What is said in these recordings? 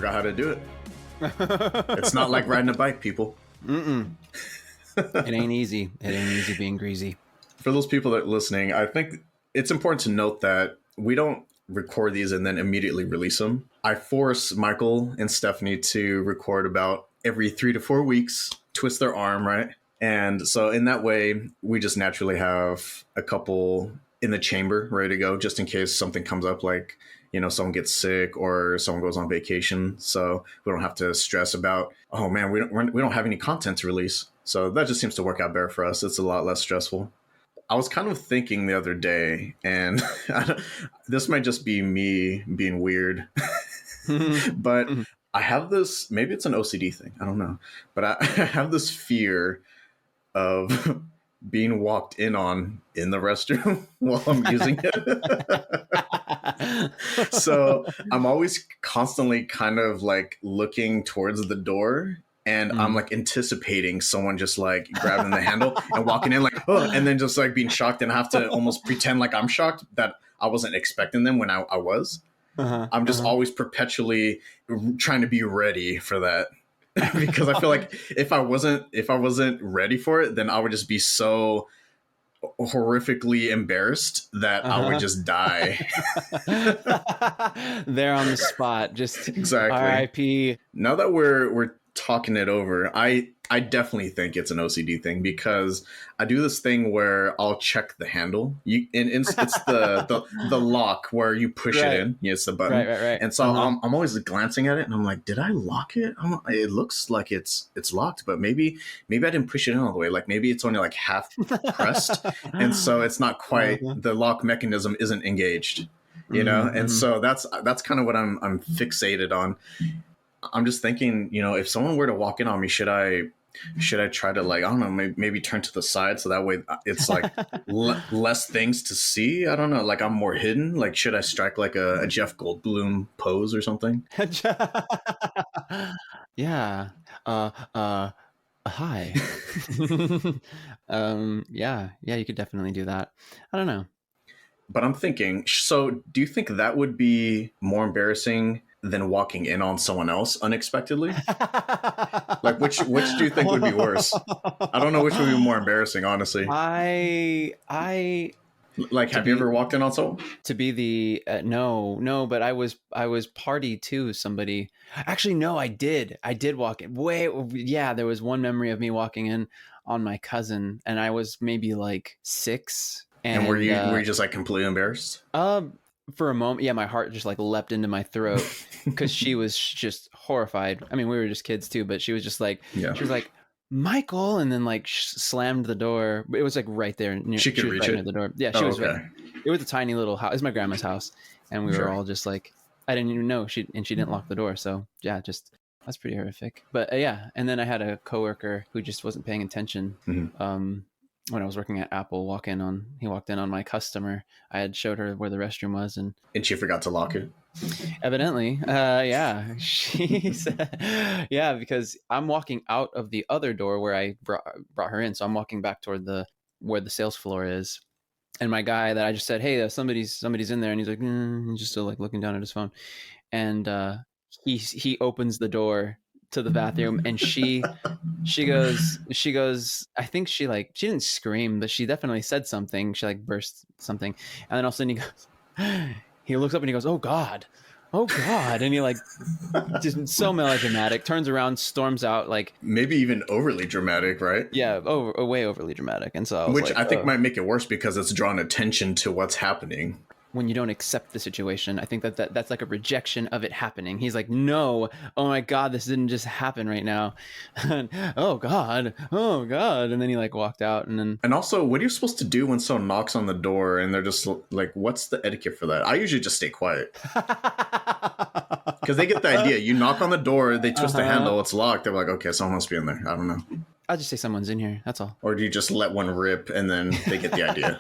forgot how to do it. It's not like riding a bike, people. It ain't easy. It ain't easy being greasy. For those people that are listening, I think it's important to note that we don't record these and then immediately release them. I force Michael and Stephanie to record about every 3 to 4 weeks, twist their arm, right? And so in that way, we just naturally have a couple in the chamber ready to go just in case something comes up, like, you know, someone gets sick or someone goes on vacation. So we don't have to stress about, oh man, we don't have any content to release. So that just seems to work out better for us. It's a lot less stressful. I was kind of thinking the other day, and this might just be me being weird, but I have this, maybe it's an OCD thing, I don't know, but I have this fear of being walked in on in the restroom while I'm using it. So I'm always constantly kind of like looking towards the door, and I'm like anticipating someone just like grabbing the handle and walking in like, oh, and then just like being shocked, and I have to almost pretend like I'm shocked that I wasn't expecting them when I was. I'm just always perpetually trying to be ready for that. Because I feel like if I wasn't ready for it, then I would just be so horrifically embarrassed that I would just die. There on the spot, just exactly. R.I.P. Now that we're talking it over, I definitely think it's an OCD thing, because I do this thing where I'll check the handle. It's the lock where you push it in. Yeah, it's the button. Right. And so I'm always glancing at it, and I'm like, did I lock it? It looks like it's locked, but maybe I didn't push it in all the way. Like maybe it's only like half pressed, and so it's not quite, the lock mechanism isn't engaged. You know, and so that's kind of what I'm fixated on. I'm just thinking, you know, if someone were to walk in on me, should I try to, like, I don't know, maybe turn to the side so that way it's like less things to see? I don't know, like I'm more hidden. Like, should I strike like a Jeff Goldblum pose or something? Yeah. Hi. Yeah, you could definitely do that. I don't know. But I'm thinking, so do you think that would be more embarrassing than walking in on someone else unexpectedly? Like, which do you think would be worse? I don't know which would be more embarrassing, honestly. Like, have you ever walked in on someone? To be the no, but I was party to somebody. Actually, no, I did walk in. There was one memory of me walking in on my cousin, and I was maybe like 6. And were you just like completely embarrassed? For a moment, yeah, my heart just like leapt into my throat because she was just horrified. I mean, we were just kids too, but she was just like, she was like, Michael, and then like slammed the door. It was like right there. She could reach it near the door. Yeah, she was right. It was a tiny little house. It was my grandma's house, and we were all just like, I didn't even know she didn't lock the door. So yeah, just that's pretty horrific. But yeah, and then I had a coworker who just wasn't paying attention. When I was working at Apple, he walked in on my customer. I had showed her where the restroom was, and she forgot to lock it. Evidently, yeah. She said, yeah, because I'm walking out of the other door where I brought her in, so I'm walking back toward where the sales floor is, and my guy that I just said, hey, somebody's in there, and he's like, he's just still like looking down at his phone, and he opens the door to the bathroom, and she goes, I think she didn't scream, but she definitely said something. She like burst something, and then all of a sudden he looks up and he goes, oh god, and he like just so melodramatic, turns around, storms out, like maybe even overly dramatic, right? Yeah, way overly dramatic. And so I think might make it worse because it's drawn attention to what's happening. When you don't accept the situation, I think that's like a rejection of it happening. He's like, no, oh my god, this didn't just happen right now. oh god, and then he like walked out, and also, what are you supposed to do when someone knocks on the door and they're just like, what's the etiquette for that? I usually just stay quiet because they get the idea. You knock on the door, they twist the handle, it's locked. They're like, okay, someone must be in there. I don't know. I'll just say someone's in here. That's all. Or do you just let one rip and then they get the idea?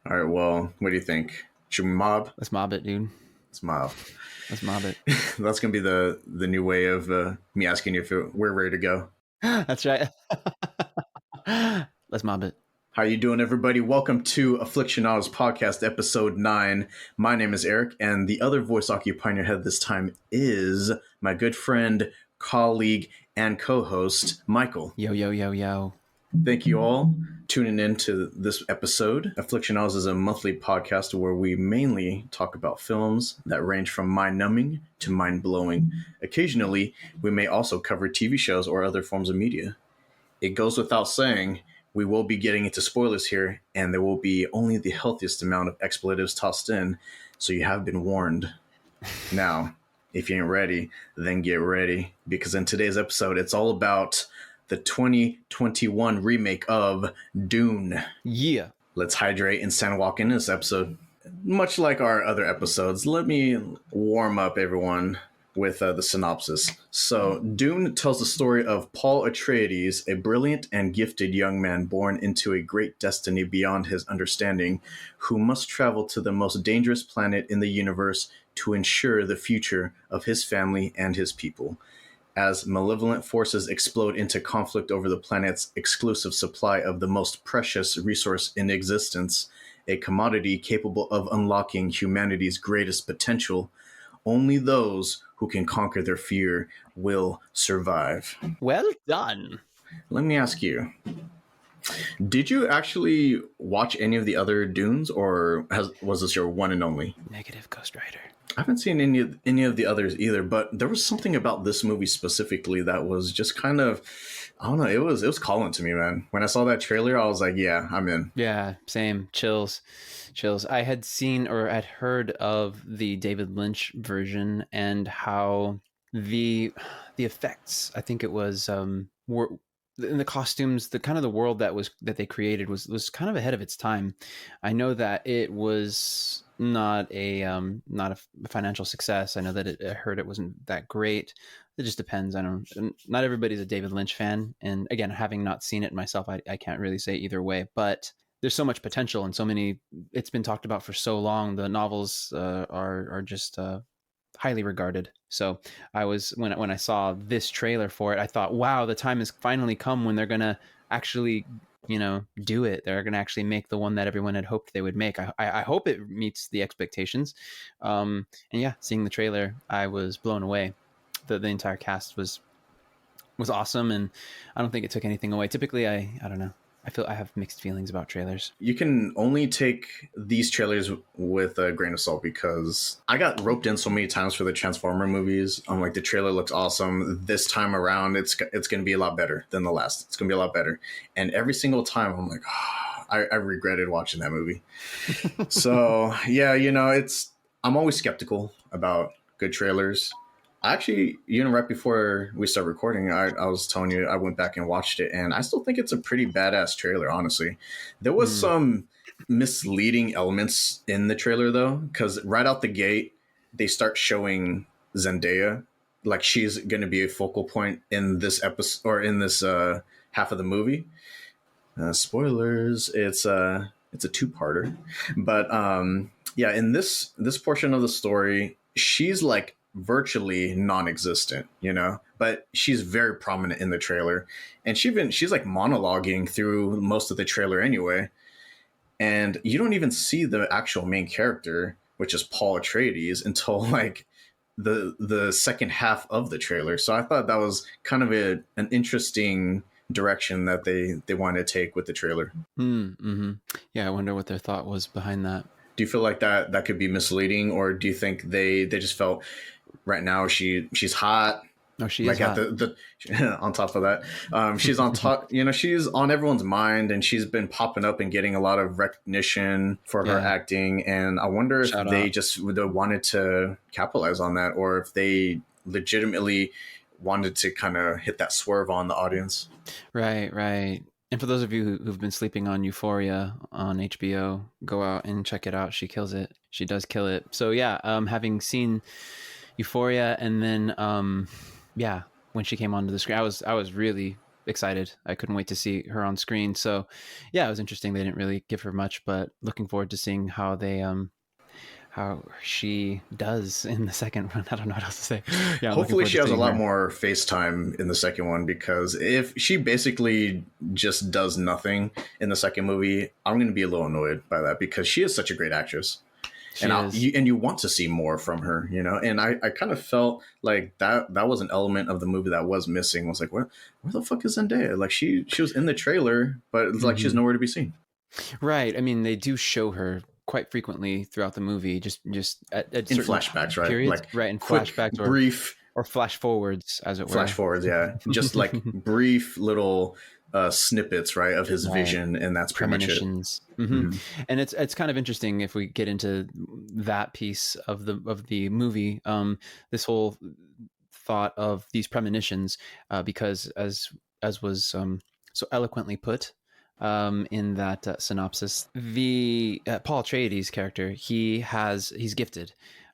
All right, well, what do you think? Should we mob? Let's mob it, dude. Let's mob. Let's mob it. That's going to be the new way of me asking you if we're ready to go. That's right. Let's mob it. How you doing, everybody? Welcome to Aflixionados podcast, episode 9. My name is Eric, and the other voice occupying your head this time is my good friend, colleague, and co-host, Michael. Yo, yo, yo, yo. Thank you all tuning in to this episode. Aflixionados is a monthly podcast where we mainly talk about films that range from mind-numbing to mind-blowing. Occasionally, we may also cover TV shows or other forms of media. It goes without saying, we will be getting into spoilers here, and there will be only the healthiest amount of expletives tossed in, so you have been warned. Now, if you ain't ready, then get ready, because in today's episode, it's all about the 2021 remake of Dune. Yeah. Let's hydrate and Sandwalk in this episode. Much like our other episodes, let me warm up everyone with the synopsis. So, Dune tells the story of Paul Atreides, a brilliant and gifted young man born into a great destiny beyond his understanding, who must travel to the most dangerous planet in the universe to ensure the future of his family and his people. As malevolent forces explode into conflict over the planet's exclusive supply of the most precious resource in existence, a commodity capable of unlocking humanity's greatest potential, only those who can conquer their fear will survive. Well done. Let me ask you, did you actually watch any of the other Dunes, or was this your one and only? Negative, Ghost Rider. I haven't seen any of the others either, but there was something about this movie specifically that was just kind of, I don't know, it was calling to me, man. When I saw that trailer, I was like, yeah, I'm in. Yeah, same. Chills. I had seen or had heard of the David Lynch version and how the effects, I think it was, were in the costumes, the kind of the world that they created was kind of ahead of its time. I know that it was not a financial success. I know that I heard it wasn't that great. It just depends. I don't. Not everybody's a David Lynch fan, and again, having not seen it myself, I can't really say either way. But there's so much potential and so many. It's been talked about for so long. The novels are just highly regarded. So I was when I saw this trailer for it, I thought, wow, the time has finally come when they're gonna actually do it. They're going to actually make the one that everyone had hoped they would make. I hope it meets the expectations. And yeah, seeing the trailer, I was blown away. The entire cast was awesome, and I don't think it took anything away. Typically, I don't know. I have mixed feelings about trailers. You can only take these trailers with a grain of salt, because I got roped in so many times for the Transformer movies. I'm like, the trailer looks awesome. This time around, it's going to be a lot better than the last. It's going to be a lot better. And every single time, I'm like, oh, I regretted watching that movie. So yeah, I'm always skeptical about good trailers. Actually, right before we start recording, I was telling you I went back and watched it, and I still think it's a pretty badass trailer, honestly. There was some misleading elements in the trailer, though, because right out the gate, they start showing Zendaya like she's going to be a focal point in this episode, or in this half of the movie. Spoilers, it's a two-parter. But yeah, in this portion of the story, she's like virtually non-existent, but she's very prominent in the trailer, and she's like monologuing through most of the trailer anyway, and you don't even see the actual main character, which is Paul Atreides, until like the second half of the trailer. So I thought that was kind of an interesting direction that they wanted to take with the trailer. Mm-hmm. Yeah, I wonder what their thought was behind that. Do you feel like that could be misleading, or do you think they just felt right now she's hot? Oh, she is hot. At the on top of that, she's on top. She's on everyone's mind, and she's been popping up and getting a lot of recognition for her acting. And I wonder if they just wanted to capitalize on that, or if they legitimately wanted to kind of hit that swerve on the audience. Right. And for those of you who've been sleeping on Euphoria on HBO, go out and check it out. She kills it. She does kill it. So yeah, having seen Euphoria, and then when she came onto the screen, I was really excited. I couldn't wait to see her on screen. So yeah, it was interesting. They didn't really give her much, but looking forward to seeing how how she does in the second one. I don't know what else to say. Yeah, I'm looking Hopefully forward she to has a seeing lot her. more FaceTime in the second one, because if she basically just does nothing in the second movie, I'm going to be a little annoyed by that, because she is such a great actress. She is. And you want to see more from her, you know. And I kind of felt like that was an element of the movie that was missing. I was like, where the fuck is Zendaya? Like she was in the trailer, but it's like she's Mhm. nowhere to be seen. Right. I mean, they do show her quite frequently throughout the movie, just at In certain flashbacks, right? periods, Like right? In quick, flashbacks brief or flash forwards, as it flash were. forwards, yeah, just like brief little snippets, right, of his Right. vision, and that's pretty much it. Premonitions. Mm-hmm. And it's kind of interesting if we get into that piece of the movie. This whole thought of these premonitions, because as was so eloquently put in that synopsis, the Paul Atreides character, he's gifted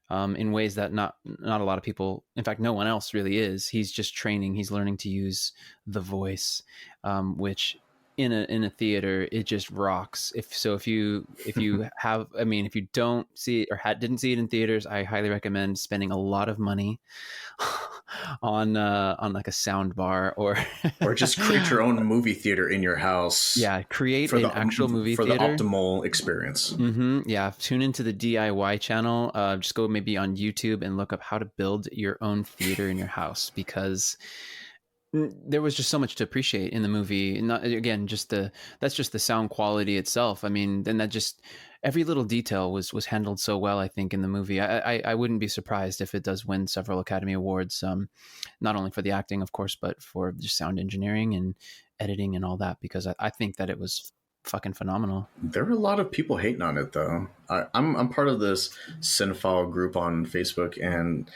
in ways that not a lot of people, in fact, no one else really is. He's just training. He's learning to use the voice, which in a theater it just rocks. If you have, I mean, if you don't see it or didn't see it in theaters, I highly recommend spending a lot of money on like a sound bar or Or just create your own movie theater in your house yeah, create an actual movie for the theater. optimal experience. Yeah, tune into the DIY channel. Just go maybe on YouTube and look up how to build your own theater in your house, because there was just so much to appreciate in the movie. And not, again, that's just the sound quality itself. I mean, then that just every little detail was handled so well, I think, in the movie. I wouldn't be surprised if it does win several Academy Awards, not only for the acting, of course, but for just sound engineering and editing and all that, because I think that it was fucking phenomenal. There were a lot of people hating on it, though. I'm part of this cinephile group on Facebook, and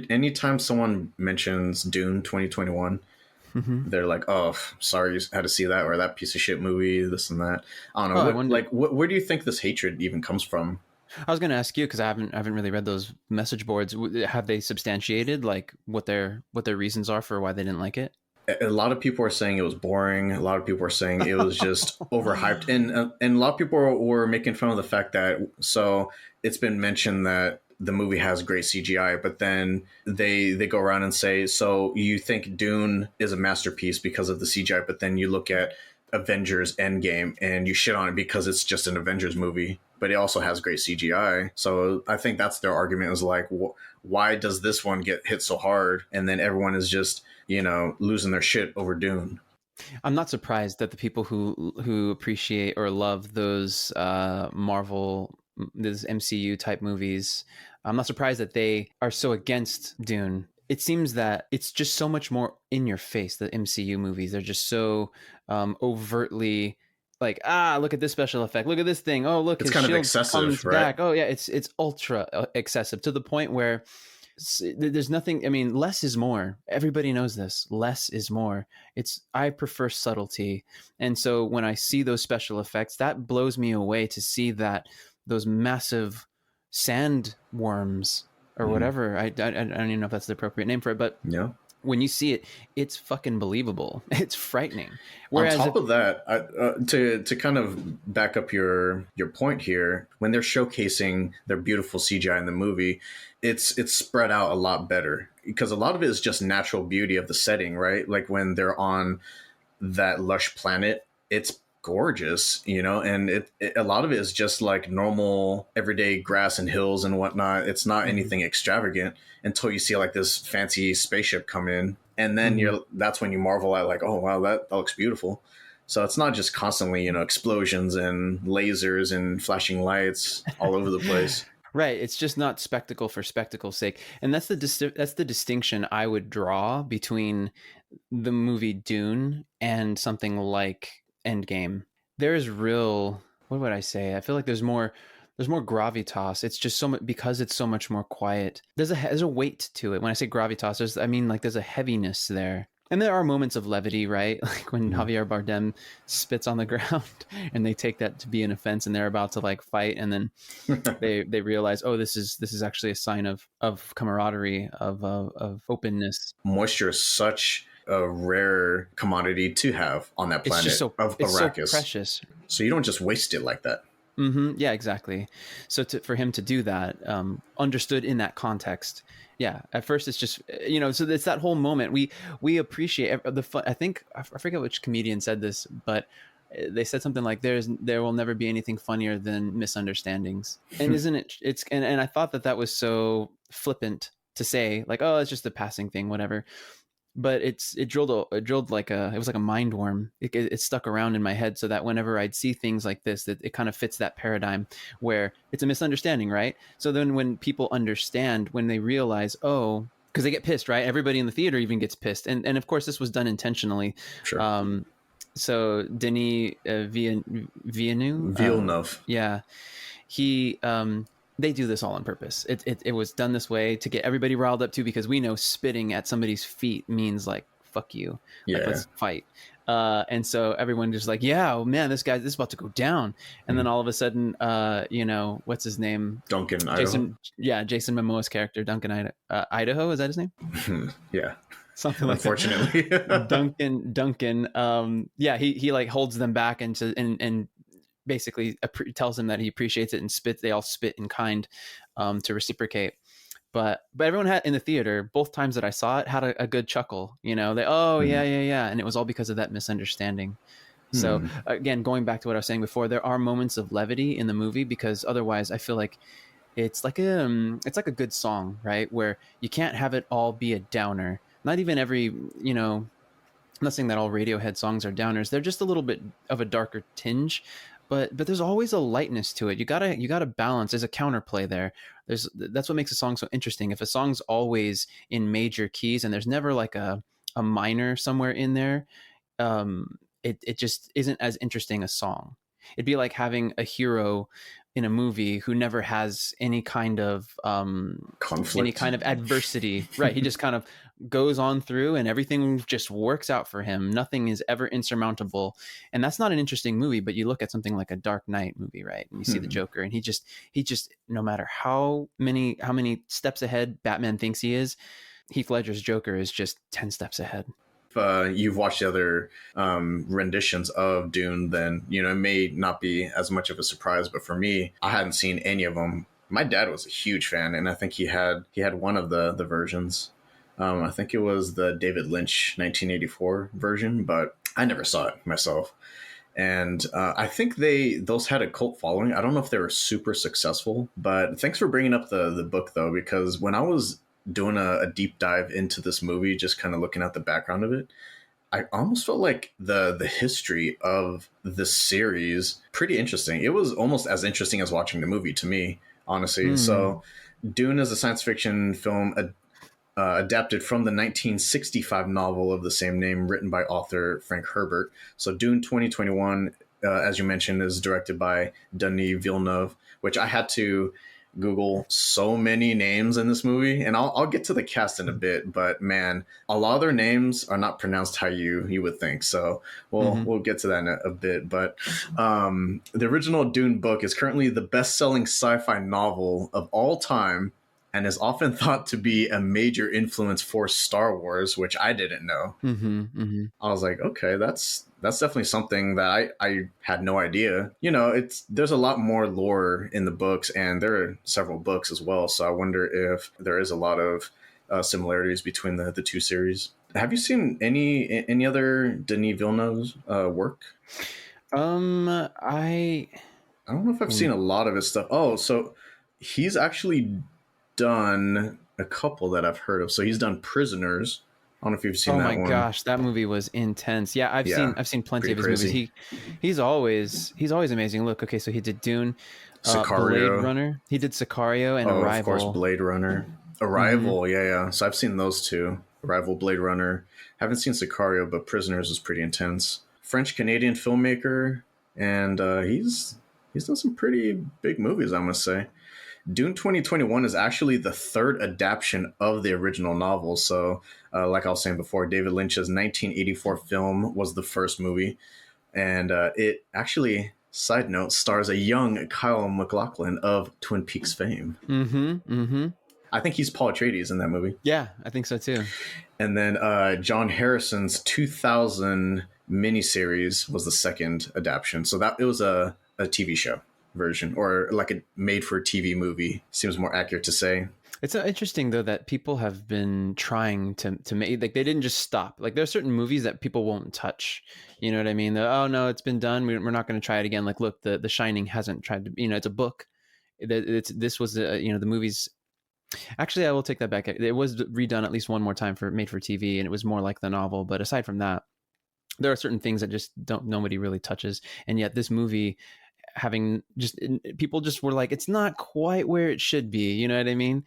anytime someone mentions Dune 2021, Mm-hmm. they're like, "Oh, sorry, you had to see that, or that piece of shit movie, this and that." I don't know. Oh, I wonder. Where do you think this hatred even comes from? I was going to ask you because I haven't really read those message boards. Have they substantiated like what their reasons are for why they didn't like it? A lot of people are saying it was boring. A lot of people are saying it was just overhyped, and a lot of people were making fun of the fact that, so it's been mentioned that the movie has great CGI, but then they go around and say, so you think Dune is a masterpiece because of the CGI, but then you look at Avengers Endgame and you shit on it because it's just an Avengers movie, but it also has great CGI. So I think that's their argument, is like, why does this one get hit so hard, and then everyone is just, losing their shit over Dune. I'm not surprised that the people who appreciate or love those Marvel, those MCU type movies, I'm not surprised that they are so against Dune. It seems that it's just so much more in your face. The MCU movies, they're just so overtly like, look at this special effect, look at this thing, oh look, It's his kind of shield excessive, comes right? back, oh yeah, it's ultra excessive to the point where there's nothing. I mean, less is more. Everybody knows this. Less is more. I prefer subtlety. And so when I see those special effects, that blows me away to see that those massive sandworms or whatever, I don't even know if that's the appropriate name for it, but Yeah. when you see it, it's fucking believable. It's frightening. On Whereas top if of that, to kind of back up your point here, when they're showcasing their beautiful CGI in the movie, it's spread out a lot better, because a lot of it is just natural beauty of the setting, right? Like when they're on that lush planet, it's gorgeous, and a lot of it is just like normal everyday grass and hills and whatnot. It's not Mhm. anything extravagant until you see like this fancy spaceship come in, and then Mhm. that's when you marvel at, like, oh wow, that looks beautiful. So it's not just constantly, explosions and lasers and flashing lights all over the place. Right, it's just not spectacle for spectacle's sake, and that's the distinction I would draw between the movie Dune and something like Endgame. There's real, what would I say? I feel like there's more gravitas. It's just so much because it's so much more quiet. There's a weight to it. When I say gravitas, I mean like there's a heaviness there. And there are moments of levity, right? Like when Javier Bardem spits on the ground and they take that to be an offense and they're about to like fight, and then they realize, oh, this is actually a sign of camaraderie, of openness. Moisture is such a rare commodity to have on that It's just planet so of it's so Arrakis. precious. So you don't just waste it like that. Yeah, exactly. So for him to do that, understood in that context, yeah. At first, it's just so it's that whole moment we appreciate the fun. I think I forget which comedian said this, but they said something like, there will never be anything funnier than misunderstandings." And isn't it? And I thought that was so flippant to say, like, oh, it's just a passing thing, whatever. But it drilled like it was like a mind worm. It stuck around in my head, so that whenever I'd see things like this, that it kind of fits that paradigm where it's a misunderstanding, right? So then when people understand, when they realize, oh, because they get pissed, right? Everybody in the theater even gets pissed, and of course this was done intentionally. Sure. So Denis Villeneuve, Villeneuve. yeah, he they do this all on purpose. It was done this way to get everybody riled up too, because we know spitting at somebody's feet means like, fuck you, Yeah. like, let's fight. And so everyone just like, yeah, oh man, this is about to go down. And then all of a sudden, what's his name? Duncan, Jason Momoa's character, Duncan, Idaho, is that his name? Yeah. Something like Unfortunately. that. Duncan. Yeah, he like holds them back and basically tells him that he appreciates it, and they all spit in kind to reciprocate. But everyone had in the theater, both times that I saw it, had a good chuckle. Yeah, and it was all because of that misunderstanding. So again, going back to what I was saying before, there are moments of levity in the movie, because otherwise I feel like it's like a good song, right? Where you can't have it all be a downer. Not even every, I'm not saying that all Radiohead songs are downers. They're just a little bit of a darker tinge, but there's always a lightness to it. You gotta balance. There's a counterplay there. That's what makes a song so interesting. If a song's always in major keys and there's never like a minor somewhere in there, it just isn't as interesting a song. It'd be like having a hero in a movie who never has any kind of conflict, any kind of adversity. Right. He just kind of goes on through and everything just works out for him. Nothing is ever insurmountable. And that's not an interesting movie, but you look at something like a Dark Knight movie, right? And you see the Joker, and he just, no matter how many steps ahead Batman thinks he is, Heath Ledger's Joker is just 10 steps ahead. You've watched the other renditions of Dune, then it may not be as much of a surprise. But for me, I hadn't seen any of them. My dad was a huge fan, and I think he had one of the versions. I think it was the David Lynch 1984 version, but I never saw it myself. And I think those had a cult following. I don't know if they were super successful, but thanks for bringing up the book, though, because when I was doing a deep dive into this movie, just kind of looking at the background of it, I almost felt like the history of the series pretty interesting. It was almost as interesting as watching the movie to me, honestly. So Dune is a science fiction film adapted from the 1965 novel of the same name, written by author Frank Herbert. So Dune 2021, as you mentioned, is directed by Denis Villeneuve, which I had to Google so many names in this movie, and I'll get to the cast in a bit, but man, a lot of their names are not pronounced how you would think. So we'll get to that in a bit. But the original Dune book is currently the best-selling sci-fi novel of all time, and is often thought to be a major influence for Star Wars, which I didn't know. I was like, okay, that's definitely something that I had no idea. There's a lot more lore in the books, and there are several books as well. So I wonder if there is a lot of similarities between the two series. Have you seen any other Denis Villeneuve's work? I don't know if I've seen a lot of his stuff. Oh, so he's actually done a couple that I've heard of. So he's done Prisoners. I don't know if you've seen that one. Oh my gosh, that movie was intense. Yeah, I've seen plenty of his movies. He's always amazing. Look, okay, so he did Dune, Sicario. Blade Runner. He did Sicario and Arrival. Of course, Blade Runner. Arrival, yeah. So I've seen those two. Arrival, Blade Runner. Haven't seen Sicario, but Prisoners is pretty intense. French-Canadian filmmaker, and he's done some pretty big movies, I must say. Dune 2021 is actually the third adaptation of the original novel. So, like I was saying before, David Lynch's 1984 film was the first movie. And it actually, side note, stars a young Kyle MacLachlan of Twin Peaks fame. I think he's Paul Atreides in that movie. Yeah, I think so too. And then John Harrison's 2000 miniseries was the second adaptation. So it was a TV show. version, or like a made for TV movie seems more accurate to say. It's interesting though that people have been trying to make, like, they didn't just stop. Like, there are certain movies that people won't touch. You know what I mean? Oh no, it's been done. We're not going to try it again. Like, look, the Shining hasn't tried to. It's a book. This was the movies. Actually, I will take that back. It was redone at least one more time for made for TV, and it was more like the novel. But aside from that, there are certain things that just nobody really touches. And yet this movie, having just, people just were like, it's not quite where it should be. You know what I mean?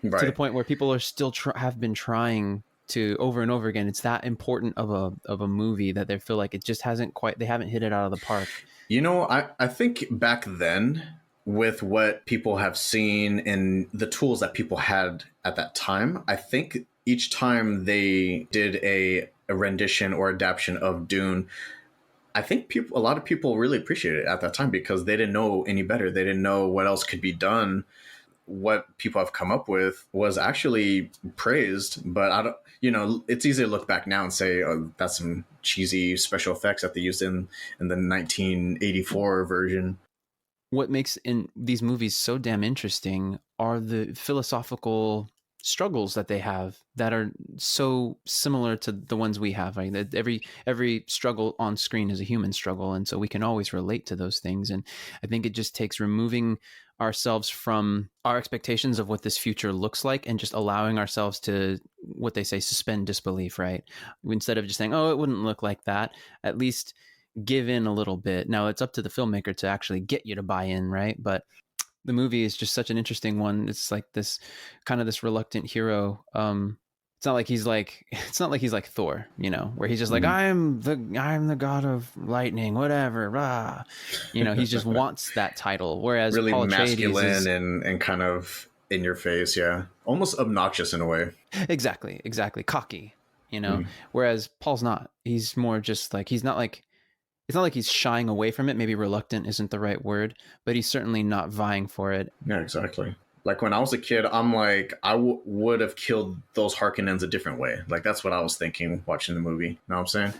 Right. To the point where people are still have been trying to over and over again. It's that important of a movie that they feel like it just hasn't quite, they haven't hit it out of the park. I think back then, with what people have seen and the tools that people had at that time, I think each time they did a rendition or adaptation of Dune, I think a lot of people really appreciated it at that time because they didn't know any better. They didn't know what else could be done. What people have come up with was actually praised, but I don't, it's easy to look back now and say, oh, that's some cheesy special effects that they used in the 1984 version. What makes in these movies so damn interesting are the philosophical struggles that they have that are so similar to the ones we have. Right? That every struggle on screen is a human struggle, and so we can always relate to those things. And I think it just takes removing ourselves from our expectations of what this future looks like and just allowing ourselves to, what they say, suspend disbelief. Right? Instead of just saying, oh, it wouldn't look like that, at least give in a little bit. Now it's up to the filmmaker to actually get you to buy in, right? But the movie is just such an interesting one. It's like this kind of this reluctant hero. It's not like he's like Thor, where he's just like, I'm the god of lightning, whatever. Rah. He just wants that title. Whereas really Paul masculine and kind of in your face, yeah, almost obnoxious in a way. Exactly, cocky. Whereas Paul's not. He's more just like, it's not like he's shying away from it. Maybe reluctant isn't the right word, but he's certainly not vying for it. Yeah, exactly. Like when I was a kid, I'm like, I would have killed those Harkonnens a different way. Like that's what I was thinking watching the movie. You know what I'm saying?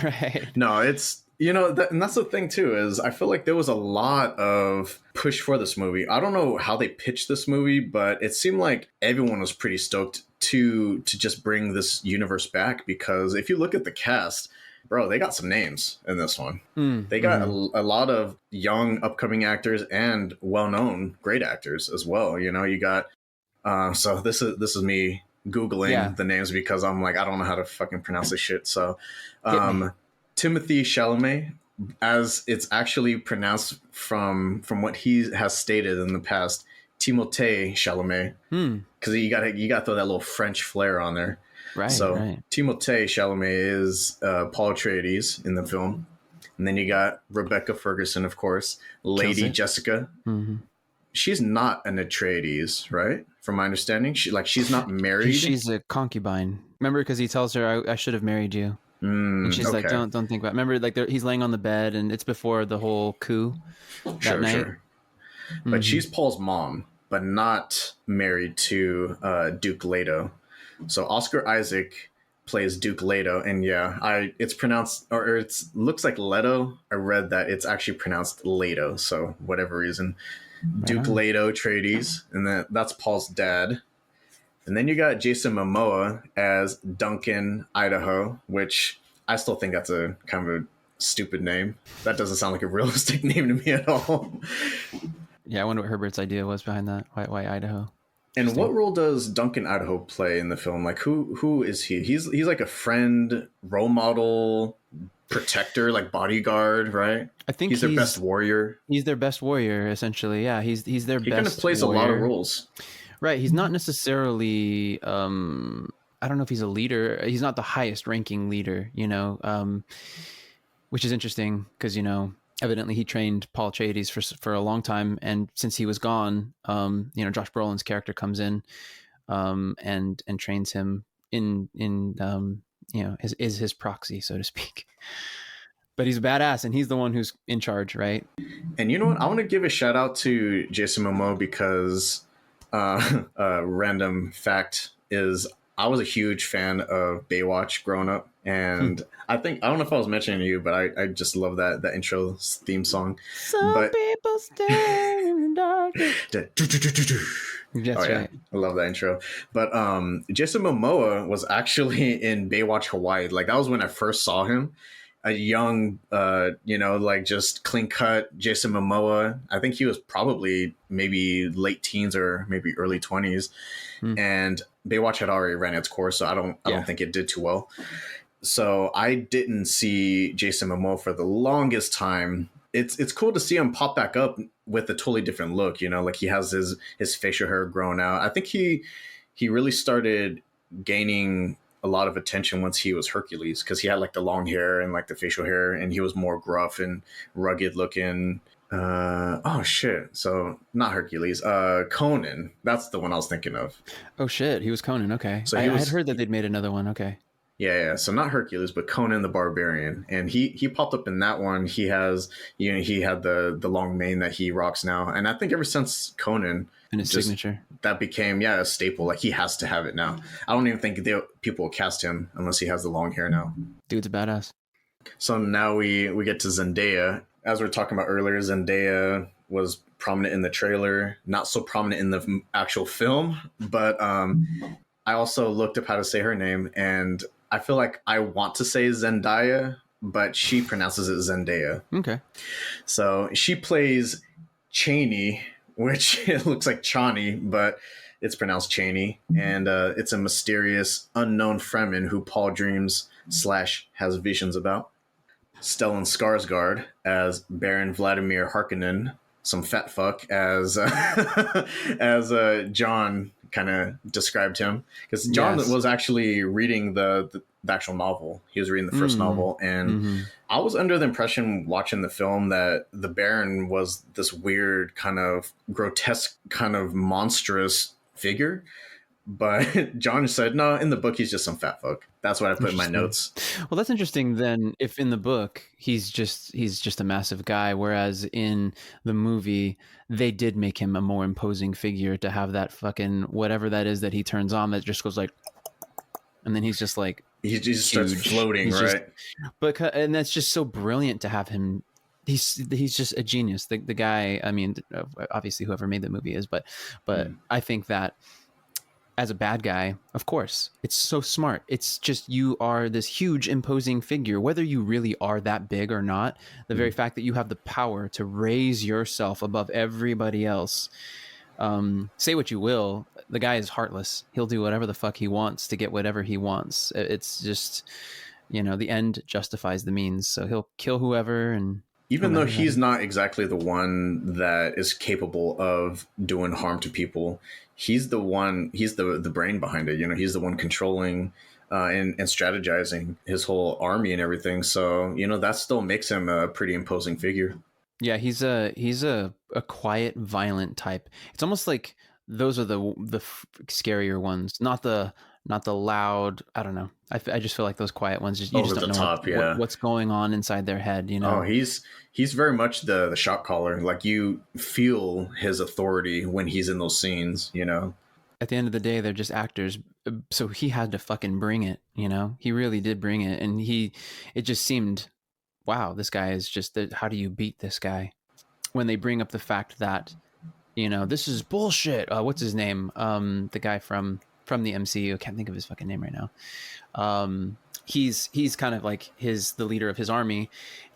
Right. No, it's, and that's the thing too, is I feel like there was a lot of push for this movie. I don't know how they pitched this movie, but it seemed like everyone was pretty stoked to just bring this universe back, because if you look at the cast, bro, they got some names in this one. They got a lot of young upcoming actors and well-known great actors as well. You got so this is me Googling the names because I'm like, I don't know how to fucking pronounce this shit. So Timothy Chalamet, as it's actually pronounced from what he has stated in the past, Timothée Chalamet, because you got to throw that little French flair on there. Right. So right. Timothée Chalamet is Paul Atreides in the film, and then you got Rebecca Ferguson, of course, Lady Jessica. Mm-hmm. She's not an Atreides, right? From my understanding, she's not married. She's a concubine. Remember, because he tells her, "I should have married you," and she's like, "Don't think about it." Remember, like he's laying on the bed, and it's before the whole coup that night. Sure. But she's Paul's mom, but not married to Duke Leto. So Oscar Isaac plays Duke Leto, and it's pronounced, or it looks like Leto. I read that it's actually pronounced Leto, so whatever reason. Right. Duke Leto Atreides, and that's Paul's dad. And then you got Jason Momoa as Duncan Idaho, which I still think that's a kind of a stupid name. That doesn't sound like a realistic name to me at all. Yeah, I wonder what Herbert's idea was behind that. Why Idaho? And what role does Duncan Idaho play in the film? Like, who is he? He's like a friend, role model, protector, like bodyguard, right? I think he's their best warrior. He's their best warrior, essentially. Yeah, he's their best. He kind of plays warrior. A lot of roles. Right. He's not necessarily. I don't know if he's a leader. He's not the highest ranking leader, which is interesting because evidently he trained Paul Atreides for a long time, and since he was gone, Josh Brolin's character comes in, and trains him in is his proxy, so to speak. But he's a badass, and he's the one who's in charge, right? And you know what? I want to give a shout out to Jason Momoa because a random fact is I was a huge fan of Baywatch growing up, and I don't know if I was mentioning to you, but I just love that intro theme song. Some But people stare in the darkness. That's yeah, right. I love that intro. But Jason Momoa was actually in Baywatch Hawaii. Like that was when I first saw him. A young, like just clean cut Jason Momoa. I think he was probably maybe late teens or maybe early 20s. And Baywatch had already ran its course, so I don't think it did too well. So I didn't see Jason Momoa for the longest time. It's cool to see him pop back up with a totally different look. Like he has his facial hair grown out. I think he really started gaining a lot of attention once he was Hercules, because he had like the long hair and like the facial hair, and he was more gruff and rugged looking. Oh shit. So not Hercules, Conan. That's the one I was thinking of. Oh shit, he was Conan. Okay. So I had heard that they'd made another one. Okay. Yeah. So not Hercules, but Conan the Barbarian, and he popped up in that one. He has, he had the long mane that he rocks now, and I think ever since Conan, and his signature, that became a staple. Like he has to have it now. I don't even think people will cast him unless he has the long hair now. Dude's a badass. So now we get to Zendaya. As we were talking about earlier, Zendaya was prominent in the trailer, not so prominent in the actual film, but I also looked up how to say her name, and I feel like I want to say Zendaya, but she pronounces it Zendaya. Okay. So she plays Cheney, which it looks like Chani, but it's pronounced Cheney. And it's a mysterious, unknown Fremen who Paul dreams / has visions about. Stellan Skarsgård as Baron Vladimir Harkonnen, some fat fuck, as John kind of described him, because John was actually reading the actual novel. He was reading the first novel, and I was under the impression watching the film that the Baron was this weird kind of grotesque, kind of monstrous figure. But John said, no, in the book, he's just some fat fuck. That's what I put in my notes. Well, that's interesting then, if in the book he's just a massive guy, whereas in the movie they did make him a more imposing figure, to have that fucking whatever that is that he turns on that just goes like, and then he's just like, he just starts floating, right? And that's just so brilliant to have him. He's just a genius. The guy, I mean, obviously whoever made the movie is, but I think that as a bad guy, of course, it's so smart. It's just, you are this huge imposing figure, whether you really are that big or not. The very fact that you have the power to raise yourself above everybody else. Say what you will, the guy is heartless. He'll do whatever the fuck he wants to get whatever he wants. It's just, the end justifies the means. So he'll kill whoever, and even though he's not exactly the one that is capable of doing harm to people, he's the brain behind it. He's the one controlling and strategizing his whole army and everything. So, that still makes him a pretty imposing figure. Yeah, he's a quiet, violent type. It's almost like those are the scarier ones, not the loud. I don't know. I just feel like those quiet ones, you just don't know what's going on inside their head. Oh, he's very much the shot caller. Like, you feel his authority when he's in those scenes. At the end of the day, they're just actors. So he had to fucking bring it. He really did bring it, and it just seemed, wow, this guy is just. How do you beat this guy? When they bring up the fact that, this is bullshit. What's his name? The guy from the MCU. I can't think of his fucking name right now. He's kind of like the leader of his army,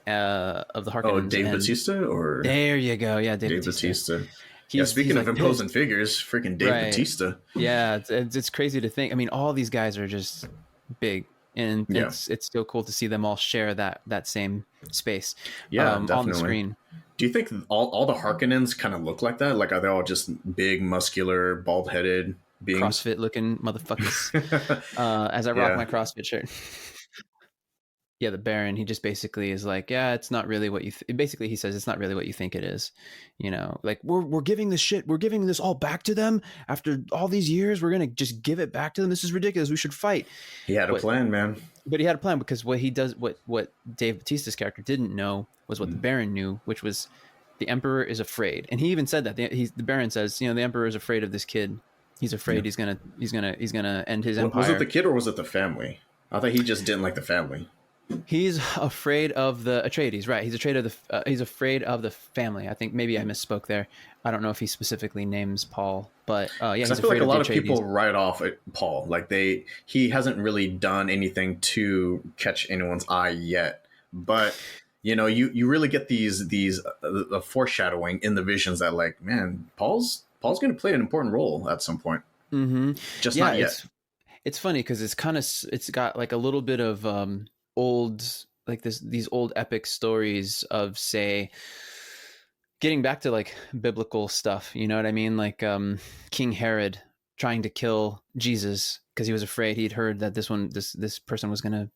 of the Harkonnens. Oh, Dave Bautista, or there you go. Yeah, Dave Bautista. Speaking of imposing figures, freaking Dave Bautista. Yeah, it's crazy to think. I mean, all these guys are just big, and it's still cool to see them all share that same space. Yeah, definitely. On the screen. Do you think all the Harkonnens kind of look like that? Like, are they all just big, muscular, bald-headed beings? CrossFit-looking motherfuckers. As I rock my CrossFit shirt. Yeah, the Baron, he just basically is like, yeah, it's not really what you basically he says it's not really what you think it is. Like, we're giving this all back to them after all these years. We're going to just give it back to them. This is ridiculous. We should fight. He had a plan, man. But he had a plan, because what he does, what Dave Bautista's character didn't know was what the Baron knew, which was the Emperor is afraid. And he even said that. The Baron says, the Emperor is afraid of this kid. He's afraid he's gonna end his Was it the empire. kid or was it the family? I thought he just didn't like the family. He's afraid of the Atreides, right? He's afraid of the family. I think maybe I misspoke there. I don't know if he specifically names Paul, but yeah, Because I he's feel like afraid a of the lot of Atreides. people write off Paul. Like he hasn't really done anything to catch anyone's eye yet. But you really get these foreshadowing in the visions that like, man, Paul's going to play an important role at some point. Mm-hmm. Just Yeah, not yet. it's funny because it's got like a little bit of old like these old epic stories of, say, getting back to like biblical stuff, you know what I mean? Like King Herod trying to kill Jesus because he was afraid. He'd heard that this person was gonna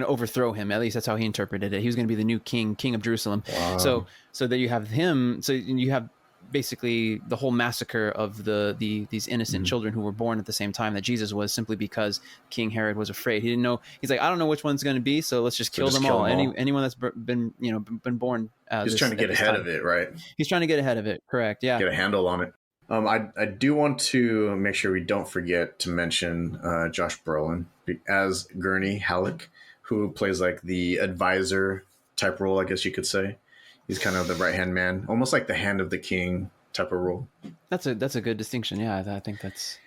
overthrow him. At least that's how he interpreted it. He was gonna be the new king of Jerusalem. Wow. So that you have him. So you have basically the whole massacre of these innocent children who were born at the same time that Jesus was, simply because King Herod was afraid. He didn't know. He's like, I don't know which one's going to be, so let's just So kill just them kill all. them all. Anyone that's been born He's trying to get at this ahead time. of it, right? He's trying to get ahead of it. Correct. Yeah. Get a handle on it. I do want to make sure we don't forget to mention Josh Brolin as Gurney Halleck, who plays like the advisor type role, I guess you could say. He's kind of the right hand man, almost like the hand of the king type of role. That's a good distinction. Yeah, I think that's.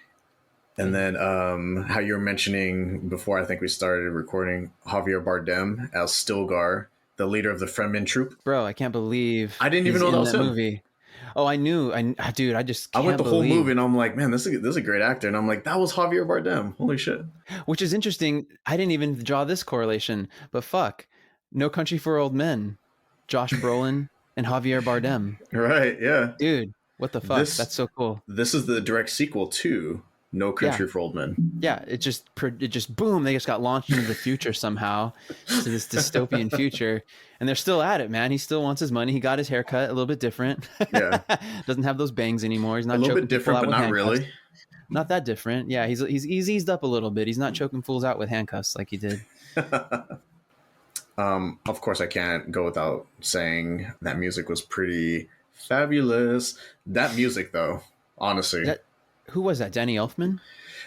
And then how you were mentioning before, I think we started recording, Javier Bardem as Stilgar, the leader of the Fremen troop. Bro, I can't believe I didn't he's even know in that was that him. movie. Oh, I knew. Dude, I just I can't went the whole believe. movie and I'm like, man, this is a great actor. And I'm like, that was Javier Bardem. Holy shit. Which is interesting. I didn't even draw this correlation, but fuck. No Country for Old Men, Josh Brolin and Javier Bardem. Right, yeah. Dude, what the fuck? That's so cool. This is the direct sequel to No Country for Old Men. Yeah, it just boom, they just got launched into the future somehow, to this dystopian future, and they're still at it, man. He still wants his money. He got his haircut a little bit different. Yeah. Doesn't have those bangs anymore. He's not A little choking bit different, people but out not with handcuffs. really. Not that different. Yeah, he's eased up a little bit. He's not choking fools out with handcuffs like he did. Of course, I can't go without saying that music was pretty fabulous. That music, though, honestly. Who was that? Danny Elfman?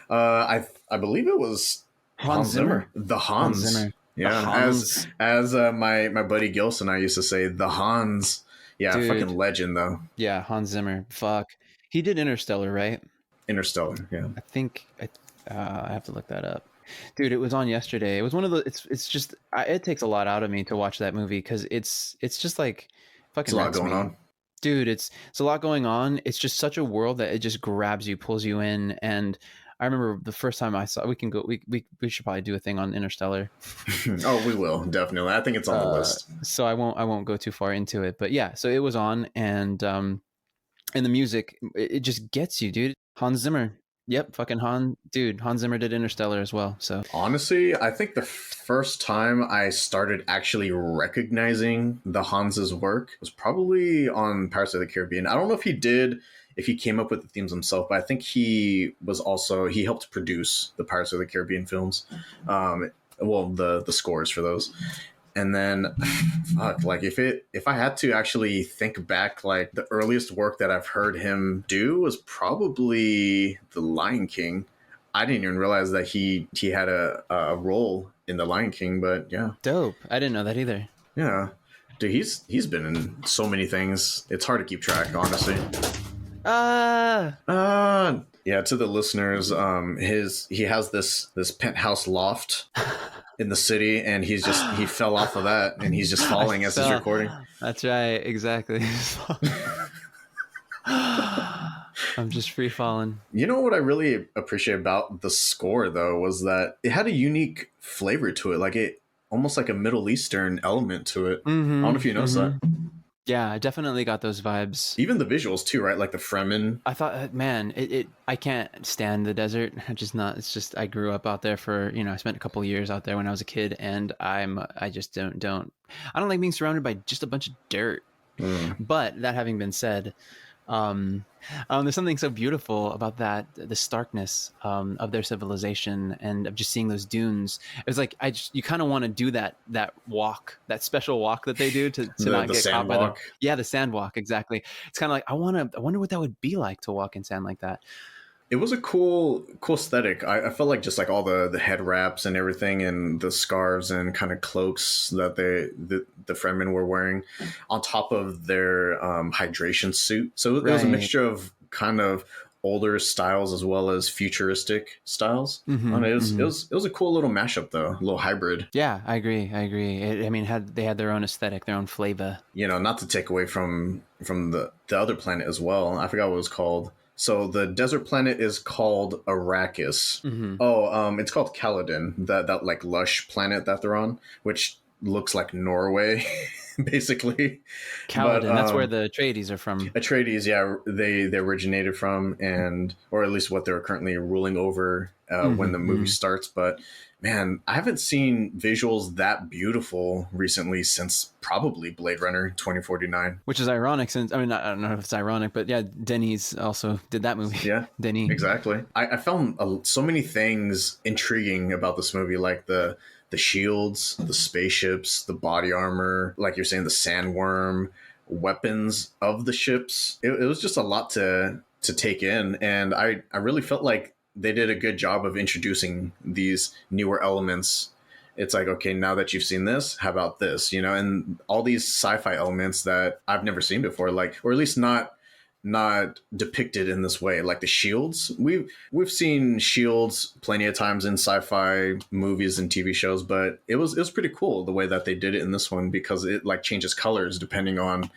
I believe it was Hans Zimmer. The Hans. Zimmer. Yeah, The Hans. as my buddy Gilson and I used to say, the Hans. Yeah, Dude. fucking legend though. Yeah, Hans Zimmer. Fuck. He did Interstellar, right? Interstellar. Yeah. I think I have to look that up. Dude, it was on yesterday. It was one of the. It's just it takes a lot out of me to watch that movie because it's just like fucking. It's a lot going on. Dude, it's a lot going on. It's just such a world that it just grabs you, pulls you in. And I remember the first time I saw. We can go. We should probably do a thing on Interstellar. Oh, we will definitely. I think it's on the list. So I won't go too far into it. But yeah, so it was on, and the music it just gets you, dude. Hans Zimmer. Yep, fucking Hans Zimmer did Interstellar as well. So honestly, I think the first time I started actually recognizing the Hans's work was probably on Pirates of the Caribbean. I don't know if he came up with the themes himself, but I think he helped produce the Pirates of the Caribbean films. The scores for those. And then, fuck, like if I had to actually think back, like the earliest work that I've heard him do was probably The Lion King. I didn't even realize that he had a role in The Lion King, but yeah. Dope. I didn't know that either. Yeah. Dude, he's been in so many things. It's hard to keep track, honestly. Yeah, to the listeners, he has this penthouse loft in the city, and he fell off of that, and he's just falling as he's recording. That's right, exactly. I'm just free falling. You know what I really appreciate about the score though was that it had a unique flavor to it, like it almost like a Middle Eastern element to it. Mm-hmm, I don't know if you noticed that. Yeah, I definitely got those vibes. Even the visuals too, right? Like the Fremen. I thought, man, I can't stand the desert. It's just, I grew up out there for, I spent a couple of years out there when I was a kid, and I just I don't like being surrounded by just a bunch of dirt. But that having been said, there's something so beautiful about the starkness of their civilization, and of just seeing those dunes. It's like you kind of want to do that walk, that special walk that they do to not get caught by the sandwalk. Exactly. It's kind of like I wonder what that would be like to walk in sand like that. It was a cool aesthetic. I felt like just like all the head wraps and everything, and the scarves and kind of cloaks that the Fremen were wearing, on top of their hydration suit. So it was a Right. mixture of kind of older styles as well as futuristic styles. Mm-hmm, And mm-hmm. it was a cool little mashup though, a little hybrid. Yeah, I agree. I agree. I mean, they had their own aesthetic, their own flavor. You know, not to take away from the other planet as well. I forgot what it was called. So the desert planet is called Arrakis. Mm-hmm. Oh, it's called Kaladin. That like lush planet that they're on, which looks like Norway, basically. But Kaladin, that's where the Atreides are from. Atreides, yeah, they originated from, and or at least what they're currently ruling over when the movie Mm-hmm. starts. But man, I haven't seen visuals that beautiful recently since probably Blade Runner 2049. Which is ironic, since I mean, I don't know if it's ironic, but yeah, Denis also did that movie. Yeah, Denis. exactly. I found so many things intriguing about this movie, like the shields, the spaceships, the body armor, like you're saying, the sandworm, weapons of the ships. It was just a lot to take in, and I really felt like they did a good job of introducing these newer elements. It's like, okay, now that you've seen this, how about this? You know, and all these sci-fi elements that I've never seen before, like, or at least not depicted in this way, like the shields. We've seen shields plenty of times in sci-fi movies and TV shows, but it was pretty cool the way that they did it in this one, because it like changes colors depending on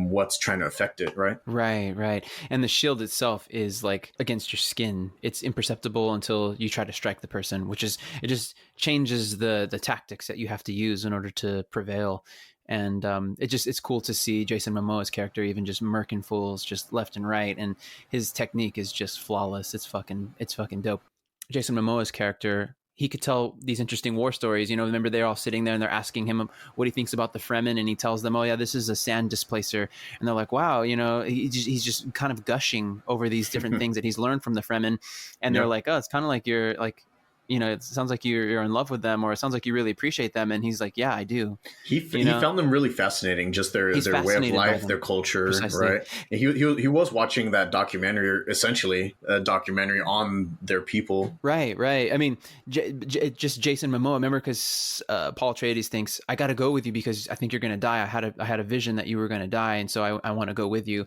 what's trying to affect it, right? Right, right. And the shield itself is like against your skin. It's imperceptible until you try to strike the person, which is, it just changes the tactics that you have to use in order to prevail. And it's cool to see Jason Momoa's character even just murking fools just left and right, and his technique is just flawless. It's fucking dope. Jason Momoa's character, he could tell these interesting war stories. You know, remember they're all sitting there and they're asking him what he thinks about the Fremen, and he tells them, "Oh yeah, this is a sand displacer." And they're like, "Wow," you know, he's just kind of gushing over these different things that he's learned from the Fremen, and they're Yeah. like, "Oh, it's kind of like you're like." You know, it sounds like you're in love with them, or it sounds like you really appreciate them. And he's like, "Yeah, I do." You He know, found them really fascinating, just he's their way of fascinated by life, their them. culture, Precisely. right? And he was watching that documentary, essentially a documentary on their people. Right, right. I mean, just Jason Momoa. Remember, because Paul Atreides thinks, "I got to go with you because I think you're going to die. I had a vision that you were going to die, and so I want to go with you."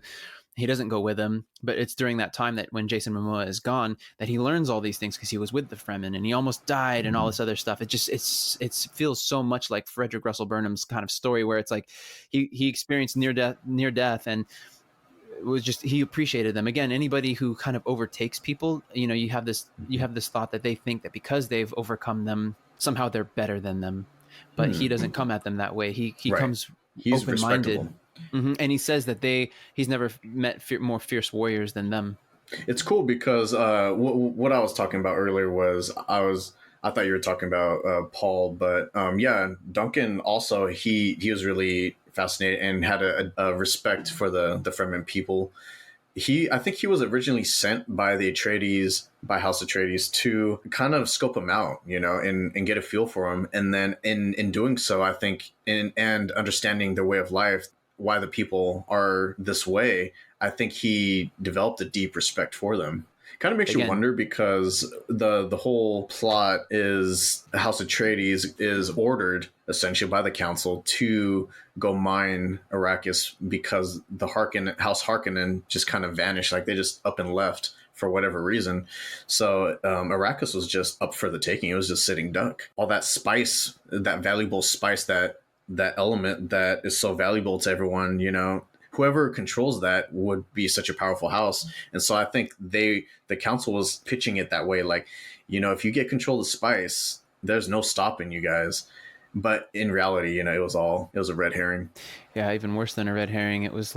He doesn't go with him, but it's during that time that when Jason Momoa is gone that he learns all these things, because he was with the Fremen and he almost died and all this other stuff. It feels so much like Frederick Russell Burnham's kind of story, where it's like he experienced near death, and it was just, he appreciated them. Again, anybody who kind of overtakes people, you know, you have this thought that they think that because they've overcome them, somehow they're better than them. But he doesn't come at them that way. He Right. comes He's open-minded. respectable. And he says that he's never met more fierce warriors than them. It's cool because what I was talking about earlier was I thought you were talking about Paul, but yeah, Duncan also he was really fascinated and had a respect for the Fremen people. I think he was originally sent by the Atreides, by House Atreides, to kind of scope him out, you know, and get a feel for him. And then in doing so, I think and understanding their way of life, why the people are this way, I think he developed a deep respect for them. Kind of makes you wonder, because the whole plot is House Atreides is ordered essentially by the council to go mine Arrakis, because the House Harkonnen just kind of vanished, like they just up and left for whatever reason. So Arrakis was just up for the taking. It was just sitting duck. All that spice, that valuable spice, that element that is so valuable to everyone, you know, whoever controls that would be such a powerful house. And so I think the council was pitching it that way, like, you know, if you get control of the spice, there's no stopping you guys. But in reality, you know, it was a red herring. Yeah, even worse than a red herring. It was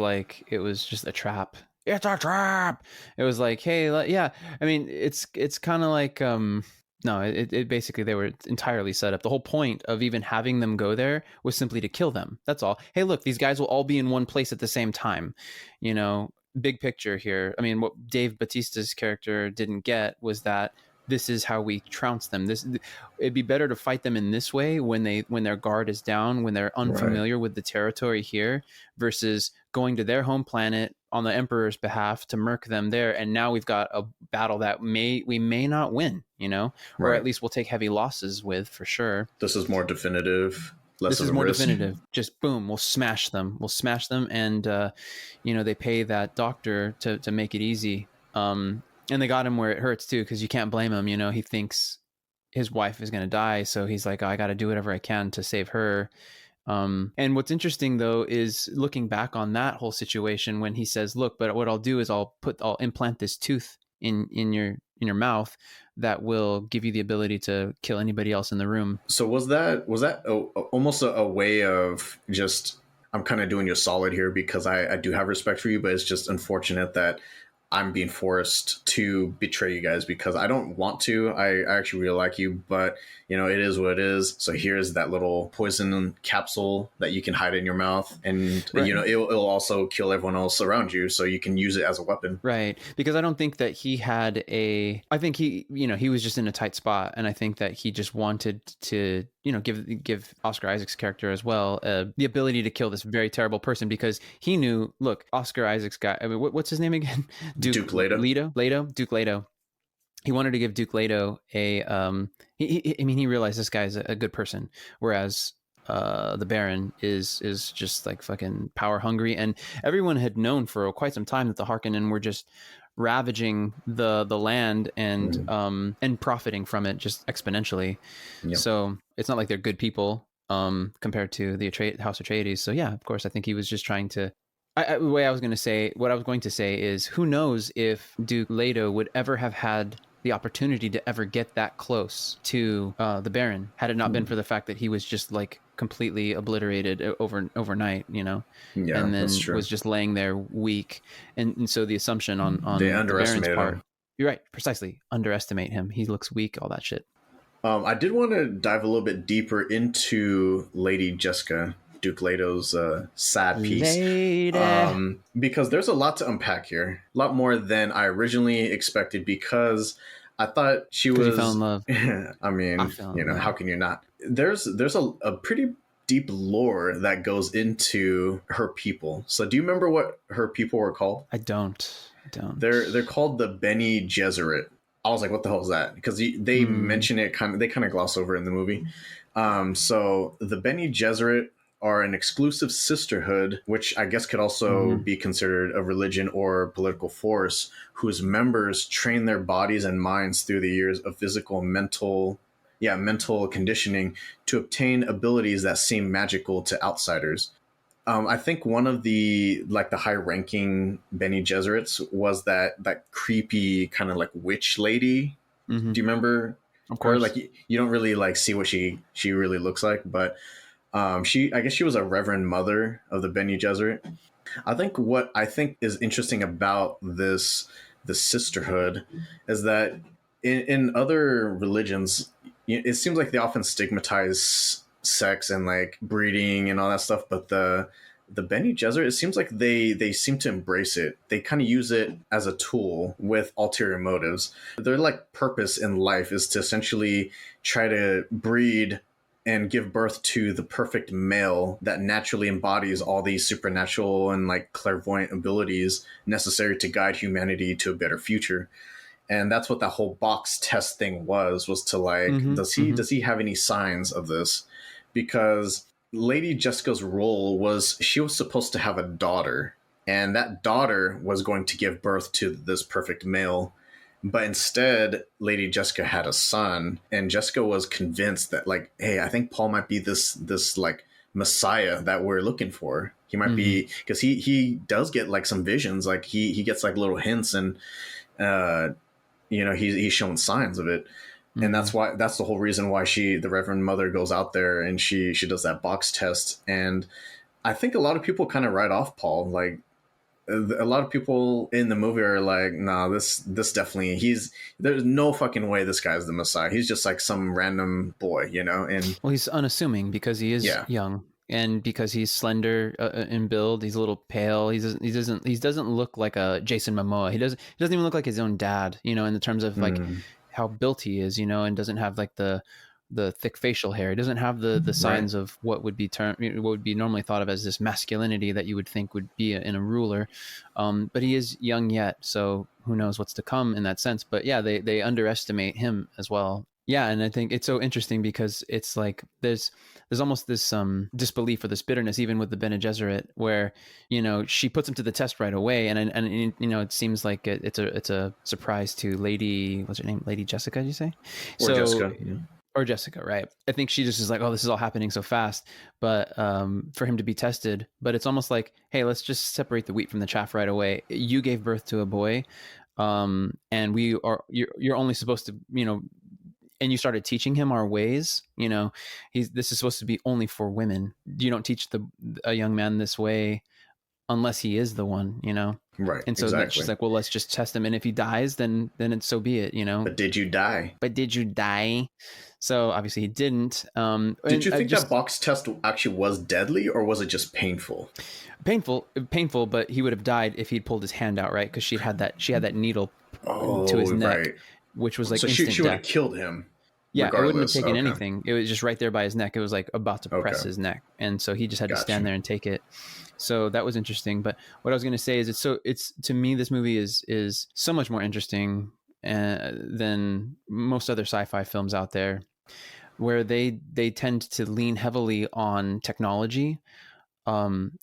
just a trap. It's a trap. It was like, hey, yeah. I mean, it's kind of like no, it basically, they were entirely set up. The whole point of even having them go there was simply to kill them. That's all. Hey, look, these guys will all be in one place at the same time. You know, big picture here. I mean, what Dave Bautista's character didn't get was that this is how we trounce them. It'd be better to fight them in this way when their guard is down, when they're unfamiliar with the territory here, versus going to their home planet on the Emperor's behalf to murk them there. And now we've got a battle that we may not win, or at least we'll take heavy losses with, for sure. This is more definitive. This is more definitive. Just boom, we'll smash them. And they pay that doctor to make it easy. And they got him where it hurts too, because you can't blame him. He thinks his wife is going to die, so he's like, I got to do whatever I can to save her. And what's interesting though is looking back on that whole situation when he says, "Look, but what I'll do is I'll implant this tooth in your mouth that will give you the ability to kill anybody else in the room." So was that almost a way of just, I'm kind of doing you a solid here because I do have respect for you, but it's just unfortunate that I'm being forced to betray you guys because I don't want to. I actually really like you, but it is what it is. So here's that little poison capsule that you can hide in your mouth, and it'll also kill everyone else around you, so you can use it as a weapon. Right, because I don't think that he had I think he was just in a tight spot, and I think that he just wanted to give Oscar Isaac's character as well the ability to kill this very terrible person, because he knew, look, Oscar Isaac's guy, I mean, what's his name again? Duke Leto. Duke Leto. He wanted to give Duke Leto he realized this guy's a good person, whereas the Baron is just like fucking power hungry, and everyone had known for quite some time that the Harkonnen were just ravaging the land and profiting from it just exponentially. Yep. So it's not like they're good people compared to the House Atreides. So yeah, of course, I think he was just trying to. What I was going to say is, who knows if Duke Leto would ever have had the opportunity to ever get that close to the Baron had it not been for the fact that he was just like completely obliterated overnight, and then was just laying there weak. And so the assumption on they the Baron's part, him. You're right, precisely, underestimate him. He looks weak, all that shit. I did want to dive a little bit deeper into Lady Jessica, Duke Leto's sad piece, because there's a lot to unpack here, a lot more than I originally expected, because I thought she was. You fell in love. I mean, how can you not? There's a pretty deep lore that goes into her people. So do you remember what her people were called? I don't. They're called the Bene Gesserit. I was like, what the hell is that? Because they mention it they kind of gloss over in the movie. So the Bene Gesserit are an exclusive sisterhood, which I guess could also be considered a religion or political force, whose members train their bodies and minds through the years of physical and mental conditioning to obtain abilities that seem magical to outsiders. I think one of the high-ranking Bene Gesserits was that creepy kind of like witch lady. Mm-hmm. Do you remember? Of course. Or, you don't really see what she really looks like, but I guess she was a reverend mother of the Bene Gesserit. I think what is interesting about the sisterhood is that in other religions, it seems like they often stigmatize sex and like breeding and all that stuff, but the Bene Gesserit, it seems like they seem to embrace it. They kind of use it as a tool with ulterior motives. Their purpose in life is to essentially try to breed and give birth to the perfect male that naturally embodies all these supernatural and clairvoyant abilities necessary to guide humanity to a better future. And that's what that whole box test thing was to does he have any signs of this? Because Lady Jessica's role was, she was supposed to have a daughter, and that daughter was going to give birth to this perfect male. But instead, Lady Jessica had a son, and Jessica was convinced that hey, I think Paul might be this Messiah that we're looking for. He might be, because he does get some visions, he gets little hints, and he's showing signs of it. And that's the whole reason why the Reverend Mother goes out there and she does that box test. And I think a lot of people kind of write off Paul. A lot of people in the movie are like, nah, this definitely, there's no fucking way this guy's the Messiah. He's just some random boy, and well, he's unassuming because he is young, and because he's slender in build. He's a little pale. He doesn't look like a Jason Momoa. He doesn't even look like his own dad, in the terms of how built he is, and doesn't have like the thick facial hair. He doesn't have the Right. signs of what would be normally thought of as this masculinity that you would think would be in a ruler. But he is young yet, so who knows what's to come in that sense. But yeah, they underestimate him as well. Yeah, and I think it's so interesting because it's like there's almost this disbelief or this bitterness even with the Bene Gesserit, where she puts him to the test right away, and it seems like it's a surprise to Lady, what's her name, Lady Jessica, did you say? Or Jessica. Yeah. Or Jessica, right? I think she just is like, oh, this is all happening so fast, but for him to be tested. But it's almost like, hey, let's just separate the wheat from the chaff right away. You gave birth to a boy, and you're only supposed to, and you started teaching him our ways. This is supposed to be only for women. You don't teach a young man this way unless he is the one, Right. And so exactly. she's like, well, let's just test him, and if he dies, then it's so be it, But did you die? But did you die? So obviously he didn't. Did you think that box test actually was deadly, or was it just painful? Painful, but he would have died if he'd pulled his hand out, right? Because she had that needle to his neck, right. which was like so instant she would have death. killed him. Yeah, it wouldn't have taken Okay. anything. It was just right there by his neck. It was like about to press Okay. his neck, and so he just had to Gotcha. stand there and take it. So that was interesting. But what I was going to say is, it's to me, this movie is so much more interesting than most other sci-fi films out there, where they tend to lean heavily on technology.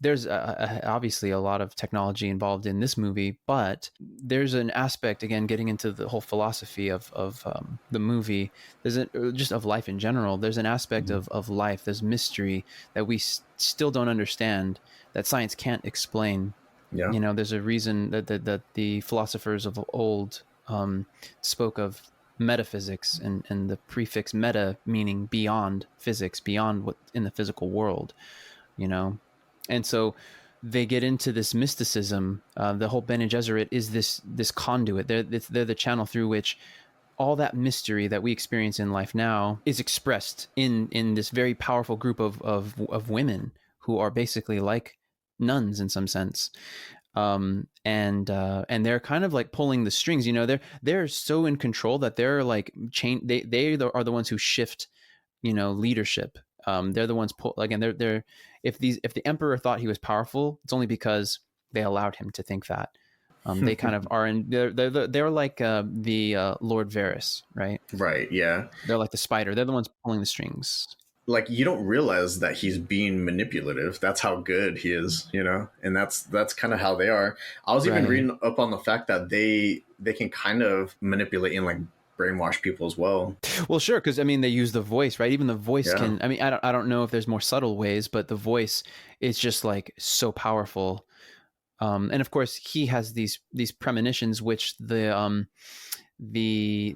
There's obviously a lot of technology involved in this movie, but there's an aspect, again, getting into the whole philosophy of the movie, just of life in general. There's an aspect of life, there's mystery that we still don't understand, that science can't explain. Yeah. There's a reason that the philosophers of old spoke of metaphysics and the prefix meta meaning beyond physics, beyond what in the physical world, and so they get into this mysticism. The whole Bene Gesserit is this conduit. They're the channel through which all that mystery that we experience in life now is expressed in this very powerful group of women who are basically like nuns in some sense. And they're kind of like pulling the strings. They're so in control that they're like they are the ones who shift leadership. They're the ones they're if the emperor thought he was powerful, it's only because they allowed him to think that. They kind of are they're like the Lord Varys, right? Right. Yeah. They're like the spider. They're the ones pulling the strings. Like, you don't realize that he's being manipulative. That's how good he is, and that's kind of how they are. I was even reading up on the fact that they can kind of manipulate and like brainwash people as well. Well, sure, because they use the voice, right? Even the voice can. I don't know if there's more subtle ways, but the voice is just like so powerful. And of course, he has these premonitions, which the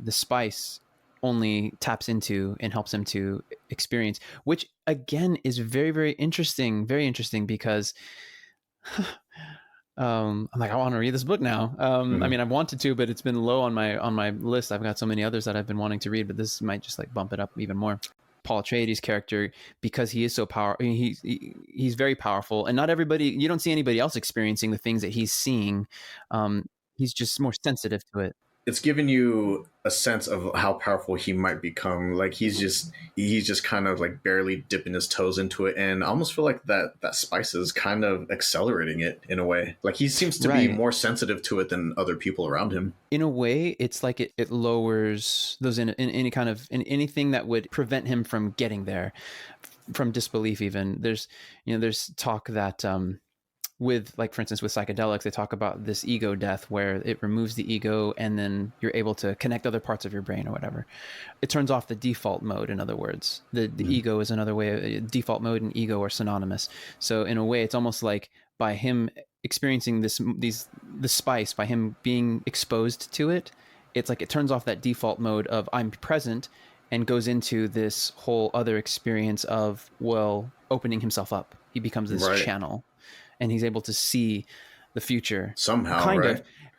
spice only taps into and helps him to experience, which again is very, very interesting. Very interesting because. I'm like, I want to read this book now. I've wanted to, but it's been low on my list. I've got so many others that I've been wanting to read, but this might just like bump it up even more. Paul Atreides' character, because he is so powerful, he's very powerful, and not everybody, you don't see anybody else experiencing the things that he's seeing. He's just more sensitive to it. It's giving you a sense of how powerful he might become. Like, he's just kind of like barely dipping his toes into it, and I almost feel like that spice is kind of accelerating it in a way. Like, he seems to be more sensitive to it than other people around him. In a way, it's like it lowers those in any kind of in anything that would prevent him from getting there, from disbelief. Even there's talk that with, like, for instance, with psychedelics, they talk about this ego death, where it removes the ego and then you're able to connect other parts of your brain or whatever. It turns off the default mode. In other words, the ego is another way. Default mode and ego are synonymous. So in a way, it's almost like by him experiencing the spice, by him being exposed to it, it's like it turns off that default mode of I'm present and goes into this whole other experience of, well, opening himself up. He becomes this channel. And he's able to see the future somehow,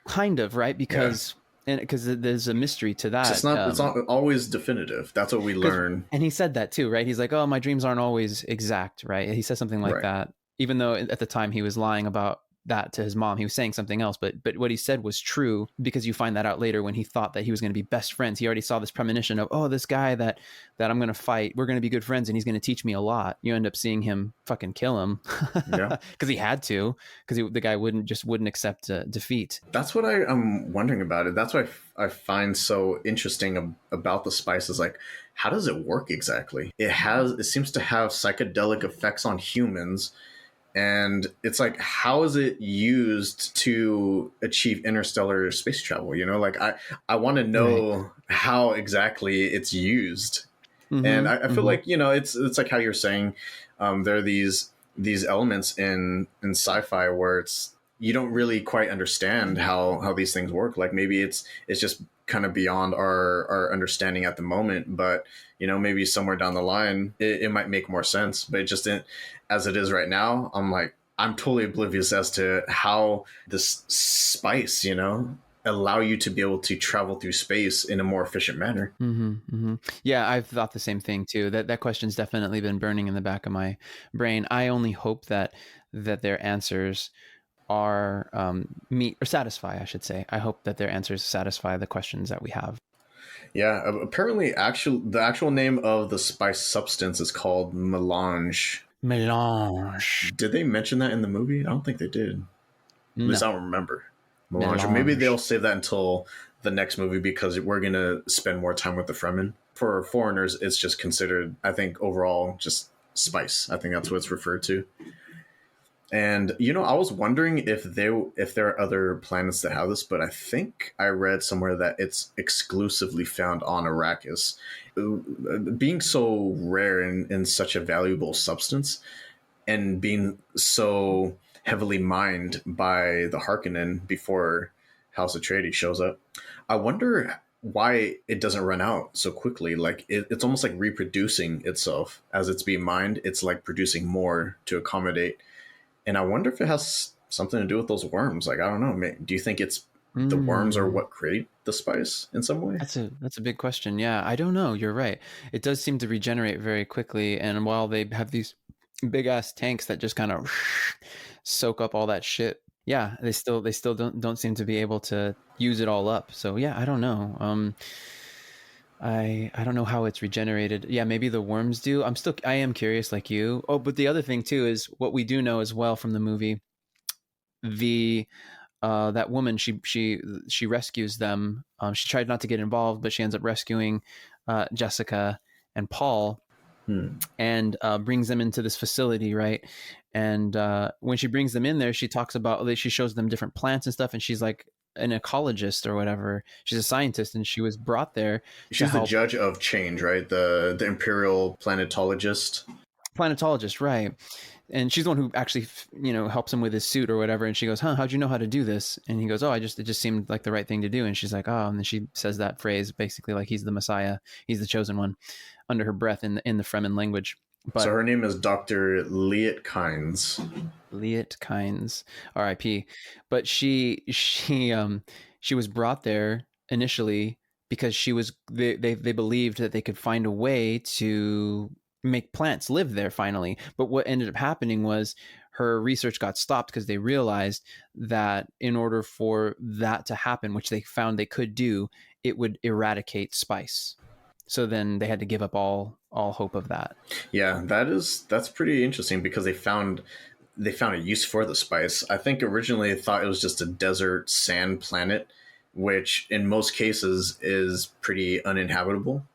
kind of, right? Because there's a mystery to that. It's not always definitive. That's what we learn. And he said that too, right? He's like, oh, my dreams aren't always exact, right? He says something like that, even though at the time he was lying about that to his mom. He was saying something else, but what he said was true, because you find that out later when he thought that he was going to be best friends. He already saw this premonition of, oh, this guy that I'm going to fight, we're going to be good friends and he's going to teach me a lot. You end up seeing him fucking kill him because he had to, because the guy wouldn't accept defeat. That's what I'm wondering about it. That's what I find so interesting about the spice is like, how does it work exactly? It seems to have psychedelic effects on humans. And it's like, how is it used to achieve interstellar space travel? You know, like I want to know how exactly it's used. Mm-hmm, and I feel like, you know, it's like how you're saying, there are these elements in sci-fi where you don't really quite understand how these things work. Like maybe it's just kind of beyond our understanding at the moment, but you know, maybe somewhere down the line it might make more sense. But it just didn't, as it is right now, I'm totally oblivious as to how this spice, you know, allow you to be able to travel through space in a more efficient manner. Yeah, I've thought the same thing too. That question's definitely been burning in the back of my brain. I only hope that their answers are meet or satisfy, I should say. I hope that their answers satisfy the questions that we have. Yeah, apparently the actual name of the spice substance is called Melange. Melange. Did they mention that in the movie? I don't think they did. No. At least I don't remember. Melange. Or maybe they'll save that until the next movie, because we're going to spend more time with the Fremen. For foreigners, it's just considered, I think, overall just spice. I think that's what it's referred to. And, you know, I was wondering if there are other planets that have this, but I think I read somewhere that it's exclusively found on Arrakis. Being so rare and such a valuable substance, and being so heavily mined by the Harkonnen before House Atreides shows up, I wonder why it doesn't run out so quickly. Like it's almost like reproducing itself as it's being mined. It's like producing more to accommodate. And I wonder if it has something to do with those worms. Like, I don't know. Do you think it's the worms are what create the spice in some way? That's a big question. Yeah, I don't know. You're right. It does seem to regenerate very quickly. And while they have these big ass tanks that just kind of soak up all that shit, yeah, they still don't seem to be able to use it all up. So yeah, I don't know. I don't know how it's regenerated. Yeah, maybe the worms do. I am curious like you. Oh, but the other thing too is what we do know as well from the movie. That woman, she rescues them. She tried not to get involved, but she ends up rescuing Jessica and Paul, and brings them into this facility, right? And when she brings them in there, she shows them different plants and stuff, and she's like an ecologist or whatever. She's a scientist, and she was brought there. She's the judge of change, right? The imperial planetologist, right? And she's the one who actually, you know, helps him with his suit or whatever. And she goes, "Huh? How'd you know how to do this?" And he goes, "Oh, it just seemed like the right thing to do." And she's like, "Oh," and then she says that phrase basically like he's the Messiah, he's the chosen one, under her breath in the Fremen language. But, so her name is Dr. Liet Kynes. R.I.P. But she was brought there initially because they believed that they could find a way to make plants live there finally. But what ended up happening was her research got stopped because they realized that in order for that to happen, which they found they could do, it would eradicate spice. So then they had to give up all hope of that. Yeah, that's pretty interesting, because they found a use for the spice. I think originally they thought it was just a desert sand planet, which in most cases is pretty uninhabitable,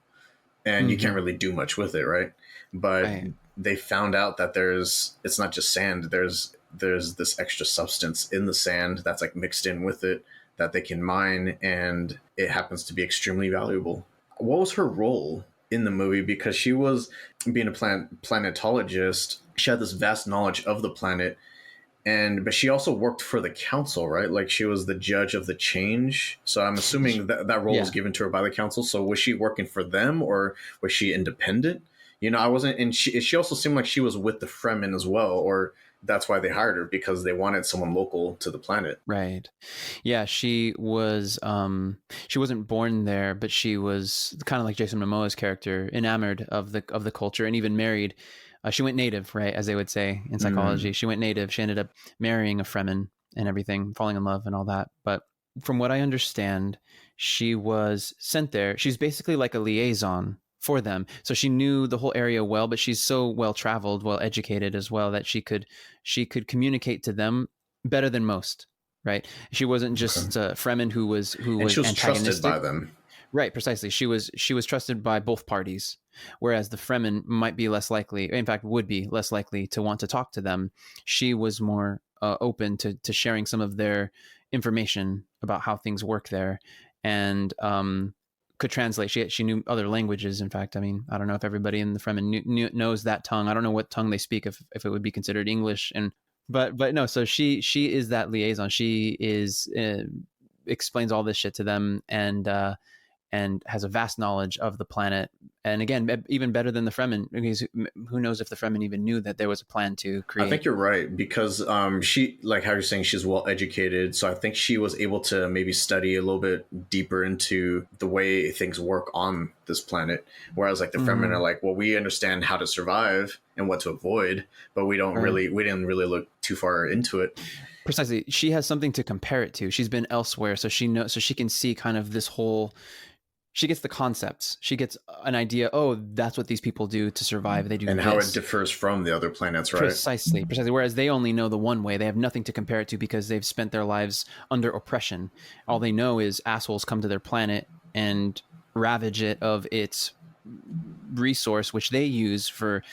and you can't really do much with it, right? But they found out that it's not just sand. There's this extra substance in the sand that's like mixed in with it that they can mine, and it happens to be extremely valuable. What was her role in the movie? Because she was being a planetologist. She had this vast knowledge of the planet, but she also worked for the council, right? Like she was the judge of the change. So I'm assuming that role was given to her by the council. So was she working for them, or was she independent? You know, I wasn't, and she also seemed like she was with the Fremen as well, or that's why they hired her, because they wanted someone local to the planet. Right. Yeah, she was she wasn't born there, but she was kind of like Jason Momoa's character, enamored of the culture, and even married. She went native, right, as they would say in psychology. She went native. She ended up marrying a Fremen, and everything, falling in love and all that. But from what I understand, she was sent there. She's basically like a liaison for them. So she knew the whole area well, but she's so well traveled, well educated as well, that she could communicate to them better than most. Right. She wasn't just Fremen who was and she was antagonistic. trusted by them. Right, precisely. She was trusted by both parties, whereas the Fremen might be less likely, in fact, would be less likely to want to talk to them. She was more open to sharing some of their information about how things work there, and could translate. She knew other languages. In fact, I mean, I don't know if everybody in the Fremen knows that tongue. I don't know what tongue they speak, if it would be considered English. And but no. So she is that liaison. She is explains all this shit to them, and has a vast knowledge of the planet. And again, even better than the Fremen, because who knows if the Fremen even knew that there was a plan to create. I think you're right, because she, like how you're saying, she's well educated. So I think she was able to maybe study a little bit deeper into the way things work on this planet. Whereas like the Fremen are like, well, we understand how to survive and what to avoid, but we didn't really look too far into it. Precisely. She has something to compare it to. She's been elsewhere. So she knows, so she can see kind of this whole, she gets the concepts. She gets an idea. Oh, that's what these people do to survive. They do, and this. How it differs from the other planets, right? Precisely. Whereas they only know the one way. They have nothing to compare it to because they've spent their lives under oppression. All they know is assholes come to their planet and ravage it of its resource, which they use for,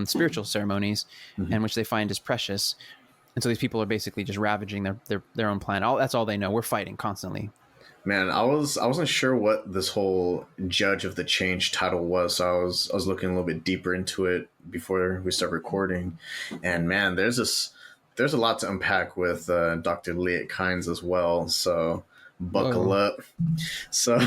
spiritual ceremonies, and which they find is precious. And so these people are basically just ravaging their own planet. That's all they know. We're fighting constantly. Man, I wasn't sure what this whole Judge of the Change title was, so I was looking a little bit deeper into it before we start recording. And man, there's a lot to unpack with Dr. Liet Kynes as well. So buckle up. So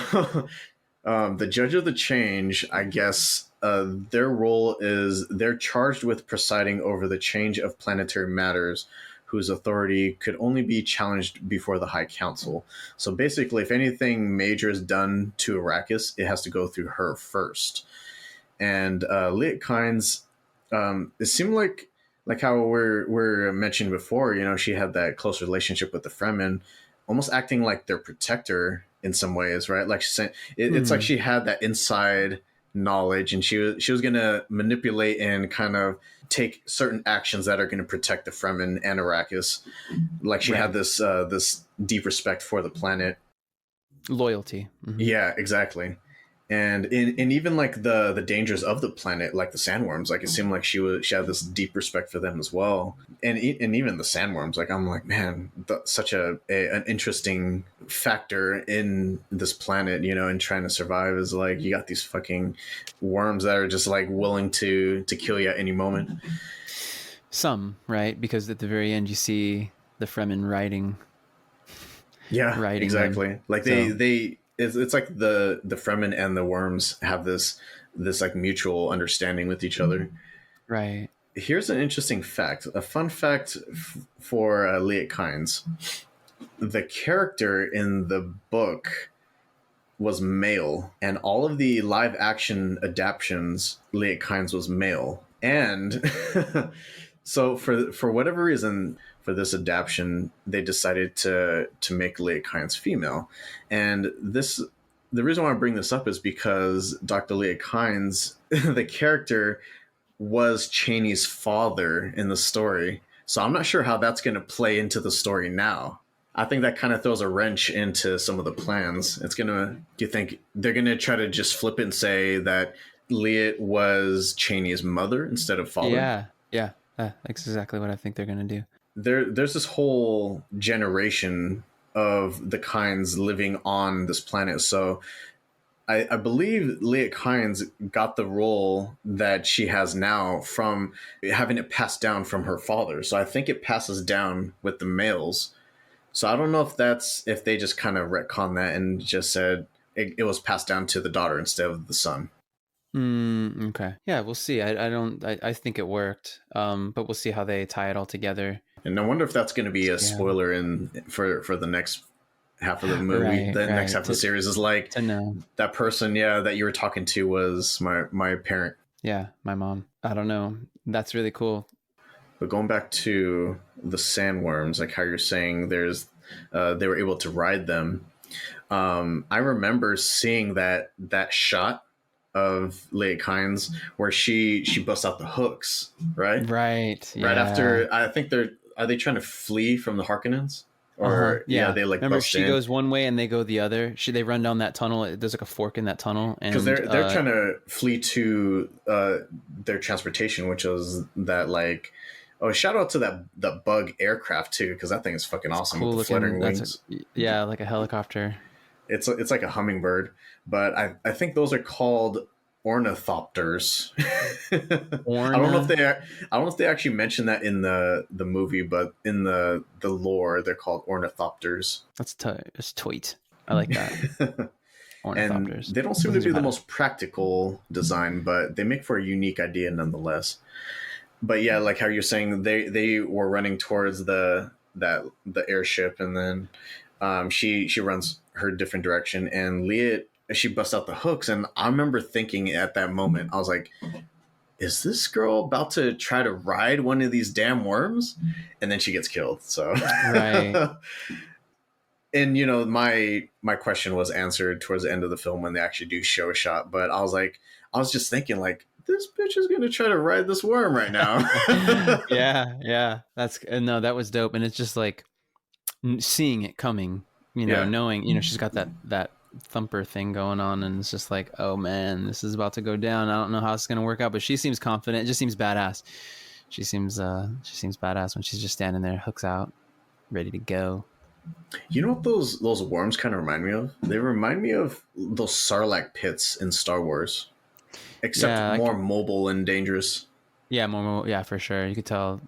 the Judge of the Change, I guess, their role is they're charged with presiding over the change of planetary matters, whose authority could only be challenged before the High Council. So basically, if anything major is done to Arrakis, it has to go through her first. And Liet Kynes, it seemed like how we're mentioned before, she had that close relationship with the Fremen, almost acting like their protector in some ways, right? Like it's like she had that inside knowledge, and she was going to manipulate and kind of take certain actions that are going to protect the Fremen and Arrakis. Like she had this deep respect for the planet, loyalty. Yeah, exactly. And even like the dangers of the planet, like the sandworms, like it seemed like she had this deep respect for them as well. And even the sandworms, like I'm like, man, such an interesting factor in this planet, and trying to survive is like you got these fucking worms that are just like willing to kill you at any moment. Some, right? Because at the very end you see the Fremen riding. Yeah, exactly. Them. Like they it's like the Fremen and the worms have this like mutual understanding with each other. Right. Here's an interesting fact. A fun fact for Liet Kynes. The character in the book was male, and all of the live action adaptions, Liet Kynes was male. And so for whatever reason, for this adaptation, they decided to make Liet Kynes female. And the reason why I bring this up is because Dr. Liet Kynes, the character, was Chani's father in the story. So I'm not sure how that's going to play into the story now. I think that kind of throws a wrench into some of the plans. Do you think they're going to try to just flip it and say that Liet was Chani's mother instead of father? Yeah. That's exactly what I think they're going to do. There's this whole generation of the Kynes living on this planet. So I believe Liet Kynes got the role that she has now from having it passed down from her father. So I think it passes down with the males. So I don't know if they just kind of retcon that and just said it was passed down to the daughter instead of the son. Okay. Yeah, we'll see. I think it worked. But we'll see how they tie it all together. And I wonder if that's going to be a spoiler for the next half of the movie. Next half of the series is like that person, that you were talking to was my parent. Yeah, my mom. I don't know. That's really cool. But going back to the sandworms, like how you're saying they were able to ride them. I remember seeing that shot of Leia Kynes where she busts out the hooks, right? Right. Right Yeah. after, I think are they trying to flee from the Harkonnens? Uh-huh. Or yeah, Yeah. they like Remember, bust she in goes one way and they go the other. They run down that tunnel. There's like a fork in that tunnel, because and they're trying to flee to their transportation, which was that like, oh, shout out to that bug aircraft too, because that thing is fucking it's awesome with cool the looking. fluttering wings. Yeah, like a helicopter. It's like a hummingbird, but I think those are called ornithopters. I don't know if Orna. they actually mentioned that in the movie, but in the lore they're called ornithopters. That's tweet. I like that. And Ornithopters. they don't seem Those to things be are the badass. most practical design, but they make for a unique idea nonetheless. But yeah, like how you're saying, they were running towards the airship, and then she runs her different direction, and Leah, she busts out the hooks, and I remember thinking at that moment, I was like, is this girl about to try to ride one of these damn worms? And then she gets killed. So Right. and my question was answered towards the end of the film when they actually do show a shot, but I was just thinking like, this bitch is gonna try to ride this worm right now. Yeah. That's no, that was dope, and it's just like seeing it coming. Yeah. Knowing she's got that thumper thing going on, and it's just like, oh man, this is about to go down. I don't know how it's gonna work out, but she seems confident. It just seems badass. She seems badass when she's just standing there, hooks out, ready to go. You know what those worms kind of remind me of? They remind me of those Sarlacc pits in Star Wars, except Yeah, more mobile and dangerous. yeah, more, yeah, for sure. You could tell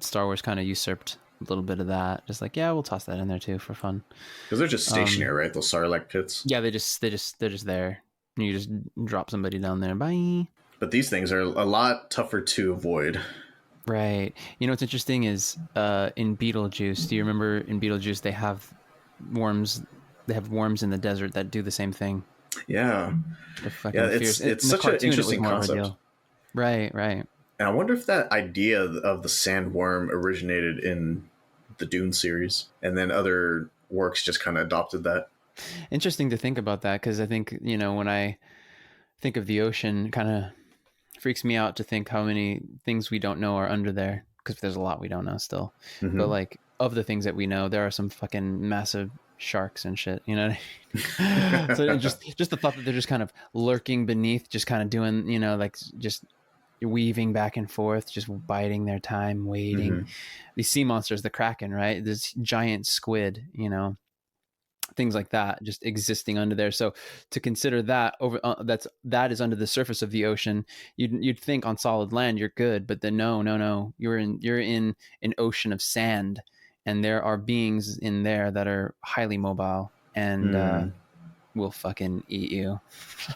Star Wars kind of usurped a little bit of that. Just like, yeah, we'll toss that in there too for fun. Because they're just stationary, right? Those Sarlacc pits. Yeah, they're just there. You just drop somebody down there. Bye. But these things are a lot tougher to avoid. Right. What's interesting is in Beetlejuice. Do you remember in Beetlejuice they have worms? They have worms in the desert that do the same thing. Yeah. They're fucking Yeah, fierce. it's In the such an cartoon, it was interesting more of a concept. deal. Right. And I wonder if that idea of the sandworm originated in the Dune series, and then other works just kind of adopted that. Interesting to think about that, because I think when I think of the ocean, kind of freaks me out to think how many things we don't know are under there, because there's a lot we don't know still. Mm-hmm. But like, of the things that we know, there are some fucking massive sharks and shit, you know what I mean? So just the thought that they're just kind of lurking beneath, just kind of doing, like just weaving back and forth, just biding their time, waiting. Mm-hmm. These sea monsters, the Kraken, right? This giant squid, things like that, just existing under there. So to consider that that is under the surface of the ocean, you'd think on solid land you're good, but then no, you're in an ocean of sand, and there are beings in there that are highly mobile and will fucking eat you.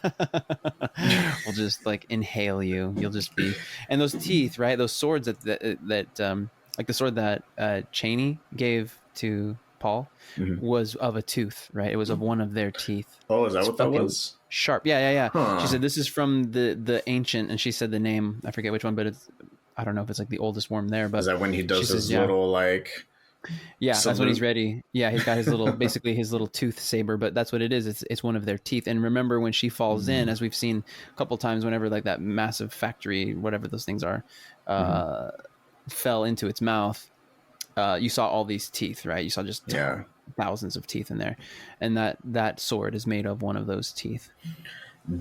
Will just like inhale you. You'll just be, and those teeth, right? Those swords that like the sword that Cheney gave to Paul was of a tooth, right? It was of one of their teeth. Oh, is that what that was? Sharp. Yeah. Huh. She said this is from the ancient, and she said the name, I forget which one, but I don't know if it's like the oldest worm there. But is that when he does his says, little like? Yeah, salute? That's when he's ready. Yeah, he's got his little, basically his little tooth saber, but that's what it is. It's one of their teeth. And remember when she falls in, as we've seen a couple times, whenever like that massive factory, whatever those things are, fell into its mouth, you saw all these teeth, right? You saw just thousands of teeth in there, and that sword is made of one of those teeth.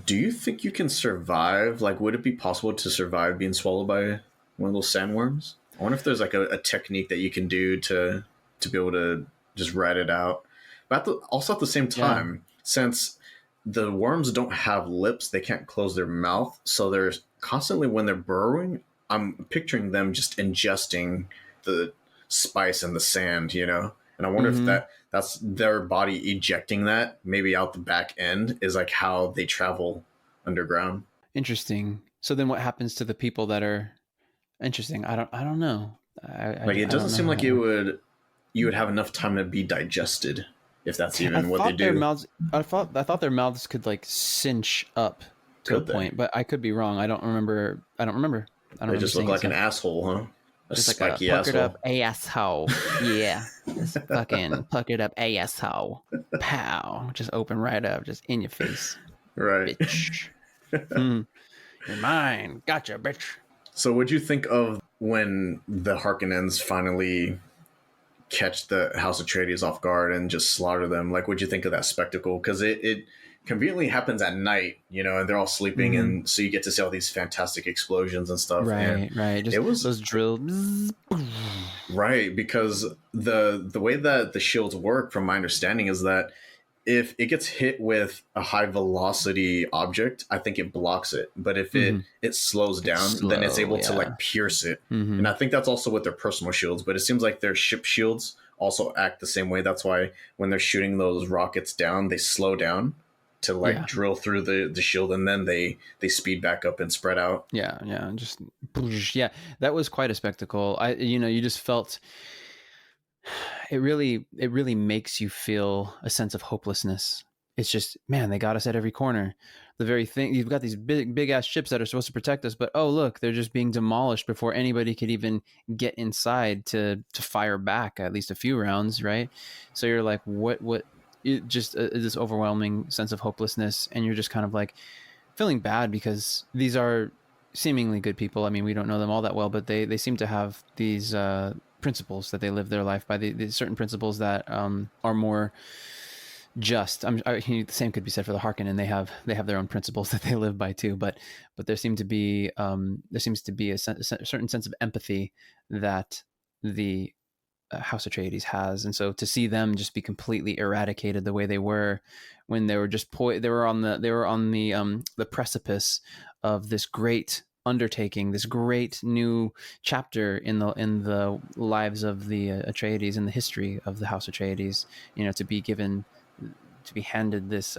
Do you think you can survive? Like, would it be possible to survive being swallowed by one of those sandworms? I wonder if there's like a technique that you can do to be able to just ride it out. But also at the same time, since the worms don't have lips, they can't close their mouth. So they're constantly, when they're burrowing, I'm picturing them just ingesting the spice and the sand, And I wonder if that's their body ejecting that maybe out the back end is like how they travel underground. Interesting. So then what happens to the people that are interesting? I don't know. It doesn't seem like you would have enough time to be digested, if that's even what they do. I thought their mouths could like cinch up to a point, but I could be wrong. I don't remember. They just look like an asshole, huh? Just like a spiky puckered asshole. up asshole. Yeah. This fucking puckered up asshole. Pow. Just open right up, just in your face. Right. Bitch. You're mine. Gotcha, bitch. So what'd you think of when the Harkonnens finally catch the House Atreides off guard and just slaughter them? Like, what'd you think of that spectacle? Because it conveniently happens at night, and they're all sleeping, and so you get to see all these fantastic explosions and stuff. Right, and right. Just it was those drills. right, because the way that the shields work, from my understanding, is that if it gets hit with a high velocity object, I think it blocks it. But if it slows down, then it's able to like pierce it. And I think that's also with their personal shields. But it seems like their ship shields also act the same way. That's why when they're shooting those rockets down, they slow down to like drill through the shield, and then they speed back up and spread out. Yeah, just that was quite a spectacle. You just felt it really makes you feel a sense of hopelessness. It's just, man, they got us at every corner. The very thing, you've got these big ass ships that are supposed to protect us, but oh look, they're just being demolished before anybody could even get inside to fire back at least a few rounds, right? So you're like, what? It just this overwhelming sense of hopelessness, and you're just kind of like feeling bad because these are seemingly good people. I mean, we don't know them all that well, but they seem to have these principles that they live their life by. The certain principles that are more just. The same could be said for the Harkonnen. They have their own principles that they live by too. But there seems to be a certain sense of empathy that the House Atreides has, and so to see them just be completely eradicated the way they were when they were just they were on the precipice of this great undertaking, this great new chapter in the lives of the Atreides, in the history of the House Atreides, to be handed this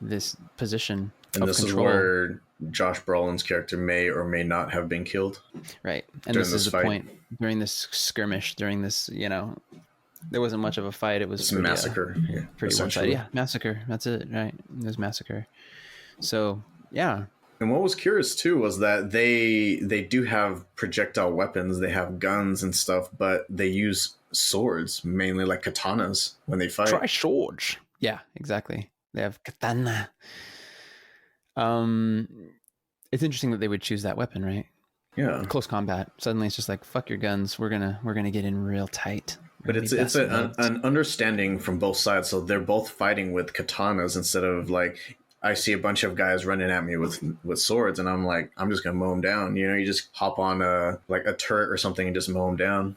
this position and of this control. is where Josh Brolin's character may or may not have been killed. Right. And this is the point during this skirmish, during this, there wasn't much of a fight. It was massacre. Pretty one-sided. Yeah, massacre. That's it, right? It was massacre. So, yeah. And what was curious too was that they do have projectile weapons. They have guns and stuff, but they use swords, mainly like katanas when they fight. Try swords. Yeah, exactly. They have katana. It's interesting that they would choose that weapon, right? Yeah. Close combat. Suddenly it's just like, fuck your guns. We're gonna get in real tight. But it's an understanding from both sides. So they're both fighting with katanas instead of like, I see a bunch of guys running at me with swords, and I'm like, I'm just gonna mow them down. You just hop on a turret or something and just mow them down.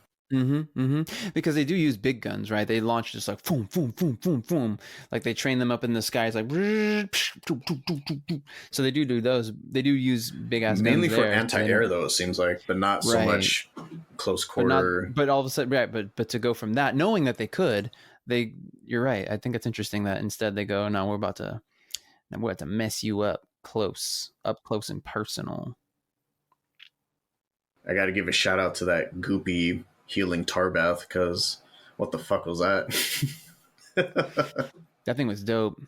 Because they do use big guns, right? They launch just like boom, boom, boom, boom, boom. Like they train them up in the skies, like so they do those. They do use big ass mainly guns for there, anti-air though, it seems like, but not so much close quarter. But all of a sudden, right? But to go from that, knowing that they could, you're right. I think it's interesting that instead they go, no, we're about to mess you up close and personal. I got to give a shout out to that goopy healing tar bath, because what the fuck was that? That thing was dope.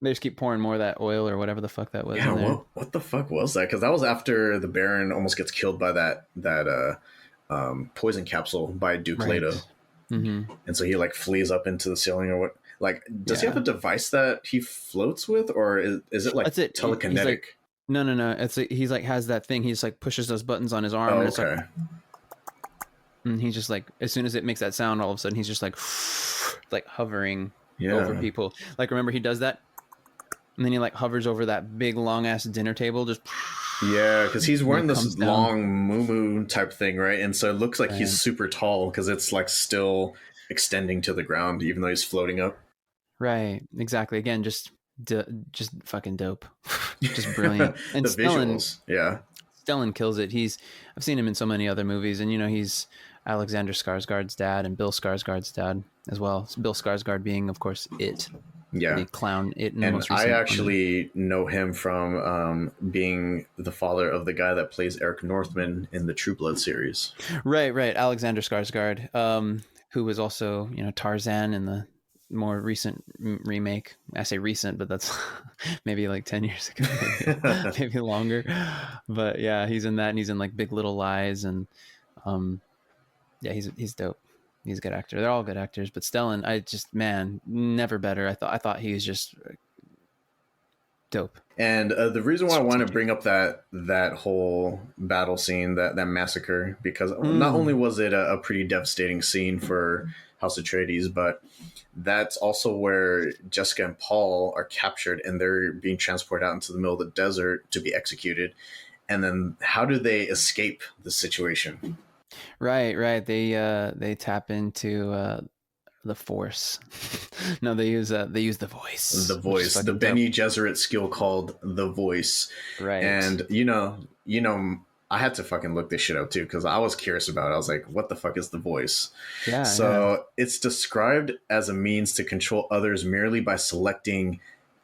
They just keep pouring more of that oil or whatever the fuck that was. Yeah, what the fuck was that? Because that was after the Baron almost gets killed by that poison capsule by Duke Leto. And so he like flees up into the ceiling or what? Like, does he have a device that he floats with, or is it like telekinetic? No. He's like has that thing. He just like pushes those buttons on his arm. Oh, and okay. And he's just like, as soon as it makes that sound, all of a sudden he's just like hovering over people. Like, remember he does that, and then he like hovers over that big long ass dinner table, just because he's wearing this long moo type thing, right? And so it looks like he's super tall because it's like still extending to the ground, even though he's floating up. Right, exactly. Again, just fucking dope, just brilliant. And the visuals, Stellan kills it. I've seen him in so many other movies, and he's Alexander Skarsgård's dad and Bill Skarsgård's dad as well. So Bill Skarsgård being, of course, It. Yeah, the clown It. And I actually know him from being the father of the guy that plays Eric Northman in the True Blood series. Right. Alexander Skarsgård, who was also Tarzan in the more recent remake. I say recent, but that's maybe like 10 years ago, maybe longer. But yeah, he's in that, and he's in like Big Little Lies, and yeah, he's dope. He's a good actor. They're all good actors, but Stellan, I just, man, never better. I thought he was just dope. And the reason why I want to bring up that whole battle scene, that massacre, because not only was it a pretty devastating scene for House Atreides, but that's also where Jessica and Paul are captured and they're being transported out into the middle of the desert to be executed. And then how do they escape the situation? Right. They tap into the Force. No, they use the The voice. voice, the Bene Gesserit skill called the voice. Right. And I had to fucking look this shit up too because I was curious about it. I was like, what the fuck is the voice? Yeah. So it's described as a means to control others merely by selecting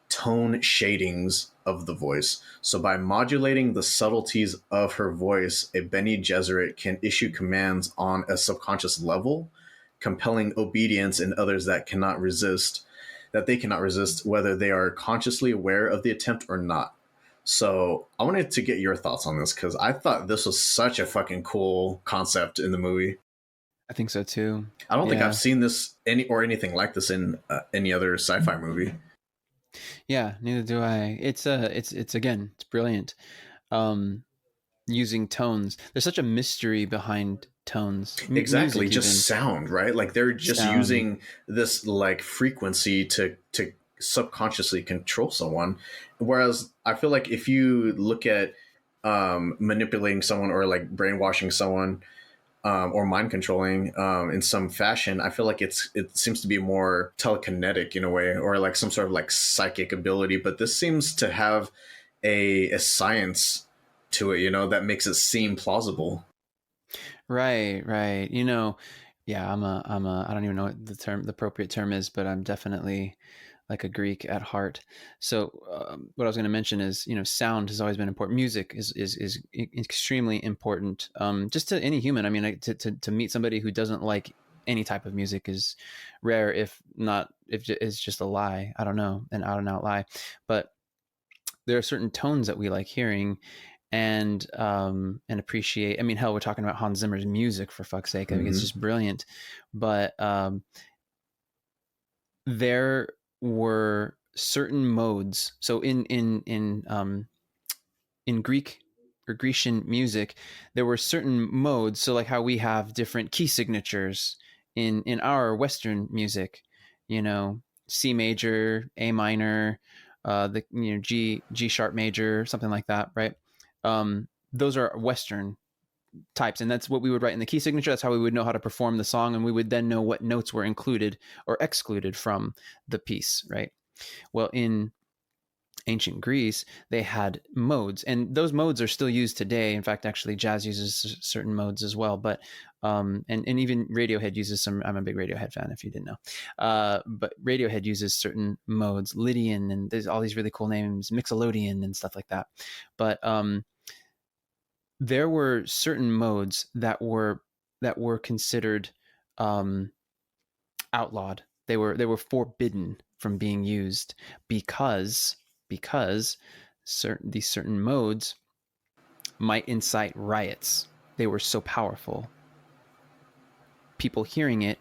tone shadings of the voice. So by modulating the subtleties of her voice, a Bene Gesserit can issue commands on a subconscious level, compelling obedience in others that they cannot resist, whether they are consciously aware of the attempt or not. So I wanted to get your thoughts on this because I thought this was such a fucking cool concept in the movie. I think so too. I don't think I've seen this anything like this in any other sci-fi movie. Yeah, neither do I. It's again, it's brilliant. Using tones. There's such a mystery behind tones. Exactly, just even. Sound, right? Like they're just using this like frequency to subconsciously control someone. Whereas I feel like if you look at manipulating someone or like brainwashing someone or mind controlling in some fashion, I feel like it seems to be more telekinetic in a way, or like some sort of like psychic ability. But this seems to have a science to it, that makes it seem plausible. Right. Yeah, I don't even know what the appropriate term is, but I'm definitely like a Greek at heart. So what I was going to mention is, sound has always been important. Music is extremely important, just to any human. I mean, to meet somebody who doesn't like any type of music is rare, if it's just a lie. I don't know, an out and out lie. But there are certain tones that we like hearing and appreciate. I mean, hell, we're talking about Hans Zimmer's music, for fuck's sake. I mean, it's just brilliant. But there were certain modes. So in Greek or Grecian music, there were certain modes. So like how we have different key signatures in our Western music, C major, A minor, G sharp major, something like that, right? Those are Western types, and that's what we would write in the key signature. That's how we would know how to perform the song, and we would then know what notes were included or excluded from the piece, right? Well, in ancient Greece, they had modes, and those modes are still used today. In fact, actually, jazz uses certain modes as well. But and even Radiohead uses some. I'm a big Radiohead fan, if you didn't know. But Radiohead uses certain modes, Lydian, and there's all these really cool names, Mixolydian, and stuff like that. But there were certain modes that were considered outlawed. They were forbidden from being used because these certain modes might incite riots. They were so powerful. People hearing it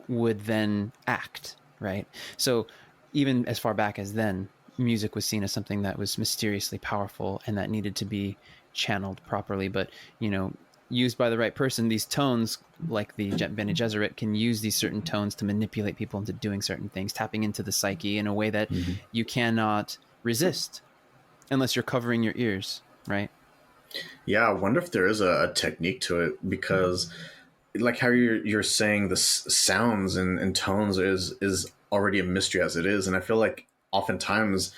would then act, right? So even as far back as then, music was seen as something that was mysteriously powerful and that needed to be channeled properly. But used by the right person, these tones, like the Bene Gesserit, can use these certain tones to manipulate people into doing certain things, tapping into the psyche in a way that you cannot resist unless you're covering your ears, right? Yeah, I wonder if there is a technique to it, because like how you're saying the sounds and tones is already a mystery as it is, and I feel like oftentimes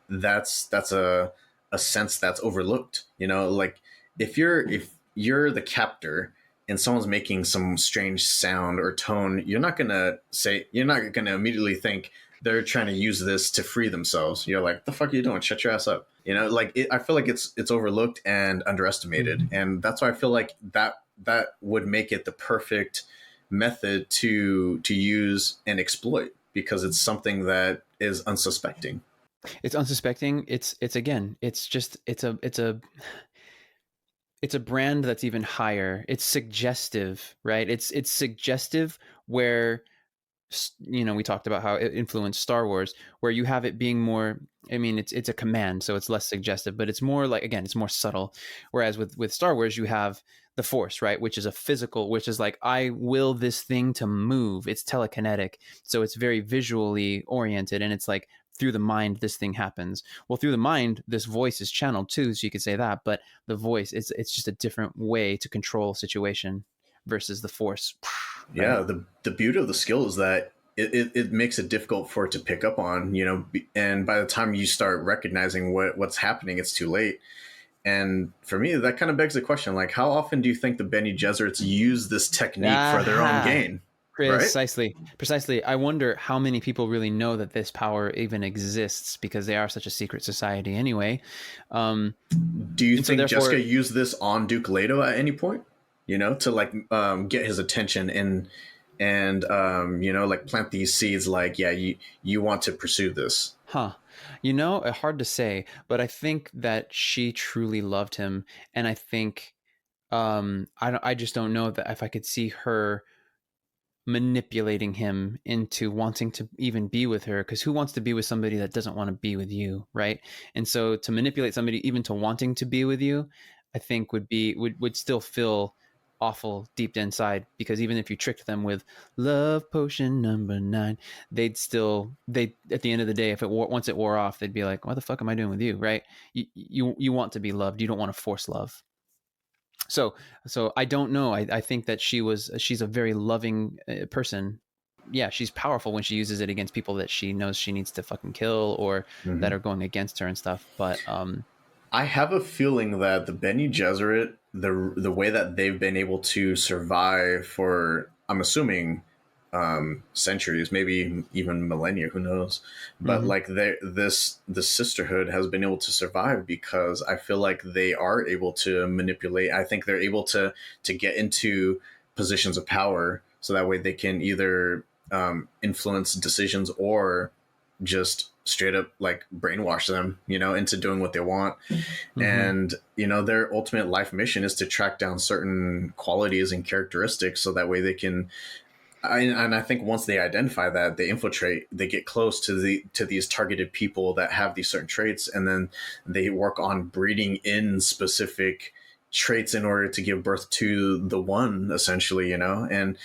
that's a sense that's overlooked. Like if you're the captor and someone's making some strange sound or tone, you're not gonna immediately think they're trying to use this to free themselves. You're like, the fuck are you doing? Shut your ass up. I feel like it's overlooked and underestimated, and that's why I feel like that would make it the perfect method to use and exploit, because it's something that is unsuspecting. It's unsuspecting. It's again, it's just it's a brand that's even higher. It's suggestive, right? It's suggestive where we talked about how it influenced Star Wars, where you have it being more, I mean, it's a command, so it's less suggestive, but it's more like, again, it's more subtle. Whereas with Star Wars, you have the Force, right, which is a physical, which is like, I will this thing to move. It's telekinetic, so it's very visually oriented, and it's like through the mind this thing happens. Well, through the mind this voice is channeled too, so you could say that, but the voice, it's just a different way to control a situation versus the Force. Right? Yeah, the beauty of the skill is that it makes it difficult for it to pick up on, and by the time you start recognizing what's happening, it's too late. And for me, that kind of begs the question, like, how often do you think the Bene Gesserits use this technique for their own gain? Precisely. Precisely. I wonder how many people really know that this power even exists, because they are such a secret society anyway. Do you think Jessica used this on Duke Leto at any point? To like get his attention and like plant these seeds, like, yeah, you want to pursue this. Hard to say, but I think that she truly loved him, and I think I just don't know that if I could see her manipulating him into wanting to even be with her, because who wants to be with somebody that doesn't want to be with you, right? And so to manipulate somebody even to wanting to be with you, I think would still feel awful deep inside, because even if you tricked them with love potion number 9, they at the end of the day, once it wore off, they'd be like, what the fuck am I doing with you, right? You want to be loved, you don't want to force love. So I don't know. I think that she's a very loving person. Yeah, she's powerful when she uses it against people that she knows she needs to fucking kill, or that are going against her and stuff. But I have a feeling that the Bene Gesserit, the way that they've been able to survive for, I'm assuming, centuries, maybe even millennia, who knows, but like the sisterhood has been able to survive because I feel like they are able to manipulate. I think they're able to get into positions of power, so that way they can either influence decisions or just straight up like brainwash them, into doing what they want. And their ultimate life mission is to track down certain qualities and characteristics, so that way they can, and I think once they identify that, they infiltrate, they get close to these targeted people that have these certain traits, and then they work on breeding in specific traits in order to give birth to the one, essentially, and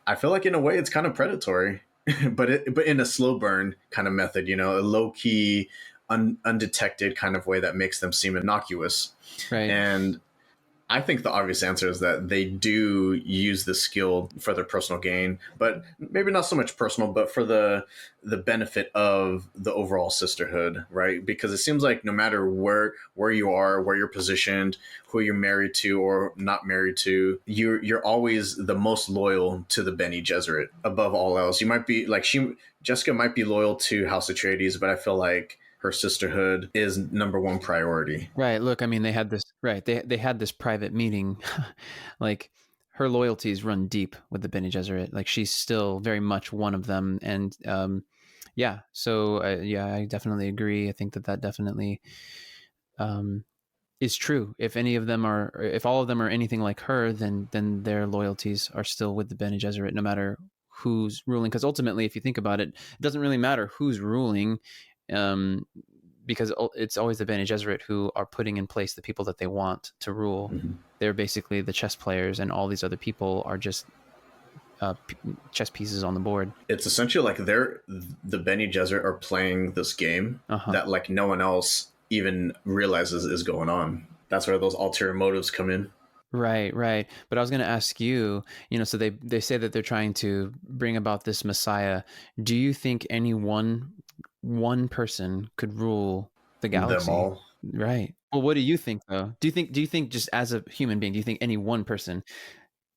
I feel like in a way it's kind of predatory, but in a slow burn kind of method, a low key, undetected kind of way that makes them seem innocuous. Right. And I think the obvious answer is that they do use the skill for their personal gain, but maybe not so much personal, but for the benefit of the overall sisterhood, right? Because it seems like no matter where you are, where you're positioned, who you're married to or not married to, you're always the most loyal to the Bene Gesserit above all else. You might be like Jessica might be loyal to House Atreides, but I feel like her sisterhood is number one priority. Right. Look, I mean, they had this, right. They had this private meeting. Like, her loyalties run deep with the Bene Gesserit. Like, she's still very much one of them. And yeah, so I definitely agree. I think that definitely is true. If all of them are anything like her, then their loyalties are still with the Bene Gesserit, no matter who's ruling. Because ultimately, if you think about it, it doesn't really matter who's ruling. Because it's always the Bene Gesserit who are putting in place the people that they want to rule. They're basically the chess players, and all these other people are just chess pieces on the board. It's essentially like the Bene Gesserit are playing this game that like no one else even realizes is going on. That's where those ulterior motives come in. Right. But I was going to ask you, so they say that they're trying to bring about this Messiah. Do you think any one person could rule the galaxy? Them all. Right. Well, what do you think, though? Do you think just as a human being, do you think any one person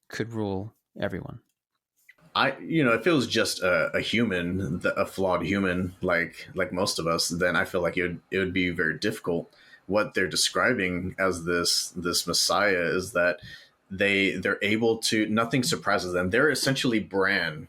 could rule everyone? If it was just a human, a flawed human, like most of us, then I feel like it would be very difficult. What they're describing as this Messiah is that they're able to, nothing surprises them. They're essentially Bran.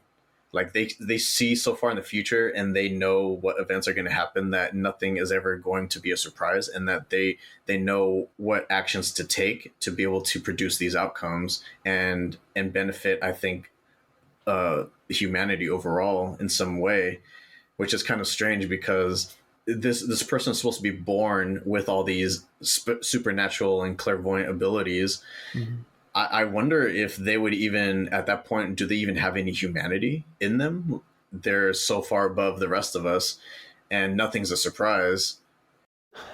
Like they see so far in the future, and they know what events are going to happen, that nothing is ever going to be a surprise, and that they know what actions to take to be able to produce these outcomes and benefit, I think, humanity overall in some way, which is kind of strange because this person is supposed to be born with all these supernatural and clairvoyant abilities. Mm-hmm. I wonder if they would even, at that point, do they even have any humanity in them? They're so far above the rest of us, and nothing's a surprise.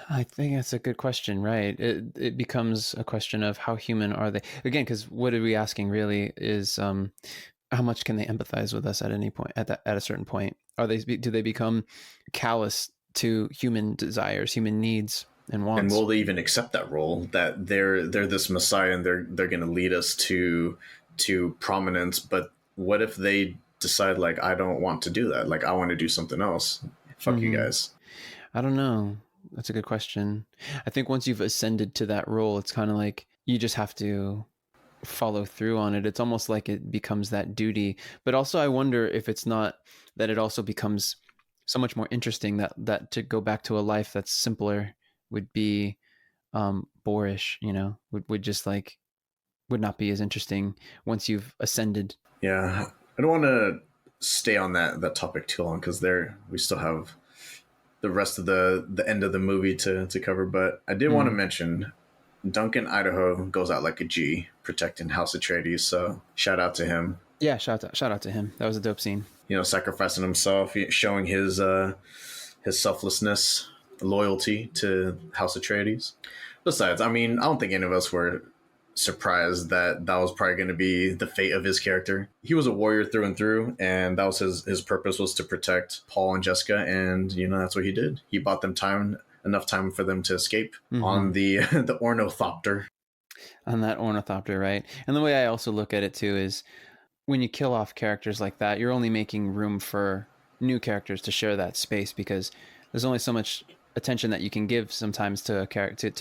I think that's a good question, right? It becomes a question of how human are they again? Because what are we asking really is how much can they empathize with us at any point at a certain point? Do they become callous to human desires, human needs and And wants? will they even accept that role, that they're this messiah and they're going to lead us to prominence? But what if they decide, like, I don't want to do that, like I want to do something else? Fuck you Mm-hmm. guys. I don't know. That's a good question. I think once you've ascended to that role, it's kind of like you just have to follow through on it. It's almost like it becomes that duty. But also, I wonder if it's not that it also becomes so much more interesting that to go back to a life that's simpler would be boorish, would just like would not be as interesting once you've ascended. Yeah, I don't want to stay on that topic too long, because there we still have the rest of the end of the movie to cover. But I did want to mention Duncan, Idaho, goes out like a G protecting House Atreides. So shout out to him. Yeah, shout out to him. That was a dope scene. Sacrificing himself, showing his selflessness, loyalty to House Atreides. Besides, I mean, I don't think any of us were surprised that was probably going to be the fate of his character. He was a warrior through and through, and that was his purpose, was to protect Paul and Jessica, and that's what he did. He bought them enough time for them to escape on the the ornithopter. On that ornithopter, right? And the way I also look at it too is when you kill off characters like that, you're only making room for new characters to share that space, because there's only so much attention that you can give sometimes to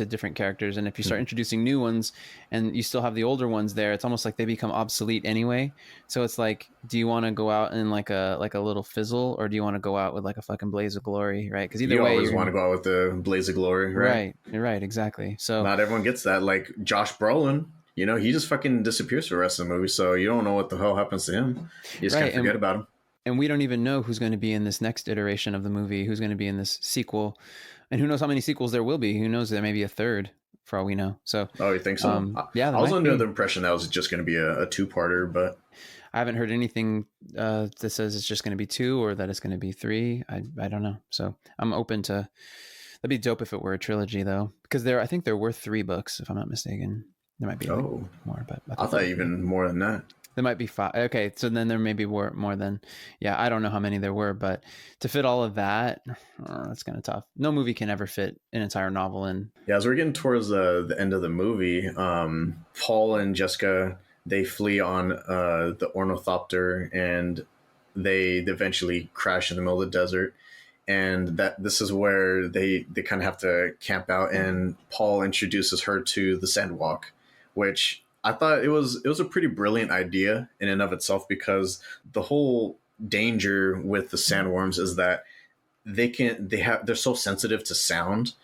different characters, and if you start introducing new ones and you still have the older ones there, it's almost like they become obsolete anyway. So it's like, do you want to go out in like a little fizzle, or do you want to go out with like a fucking blaze of glory, right? Because either you way, always want to go out with the blaze of glory, right? Right, exactly. So not everyone gets that. Like Josh Brolin, he just fucking disappears for the rest of the movie, so you don't know what the hell happens to him. You just can't forget about him. And we don't even know who's going to be in this next iteration of the movie, who's going to be in this sequel, and who knows how many sequels there will be. Who knows, there may be a third for all we know. So, oh, you think so? Yeah, I was under the impression that was just going to be a two-parter, but I haven't heard anything that says it's just going to be 2 or that it's going to be 3. I don't know. So I'm open to. That'd be dope if it were a trilogy, though, because I think there were 3 books, if I'm not mistaken. There might be more, but I thought even more than that. There might be 5. Okay, so then there may be more than. Yeah, I don't know how many there were, but to fit all of that, that's kind of tough. No movie can ever fit an entire novel in. Yeah, as we're getting towards the end of the movie, Paul and Jessica, they flee on the ornithopter, and they eventually crash in the middle of the desert. And this is where they kind of have to camp out, and Paul introduces her to the Sandwalk, which I thought it was a pretty brilliant idea in and of itself, because the whole danger with the sandworms is that they're so sensitive to sound.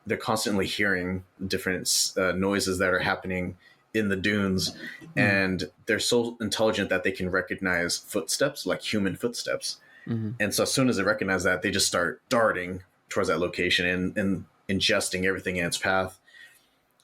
They're constantly hearing different noises that are happening in the dunes, and they're so intelligent that they can recognize footsteps, like human footsteps. And so as soon as they recognize that, they just start darting towards that location and ingesting everything in its path.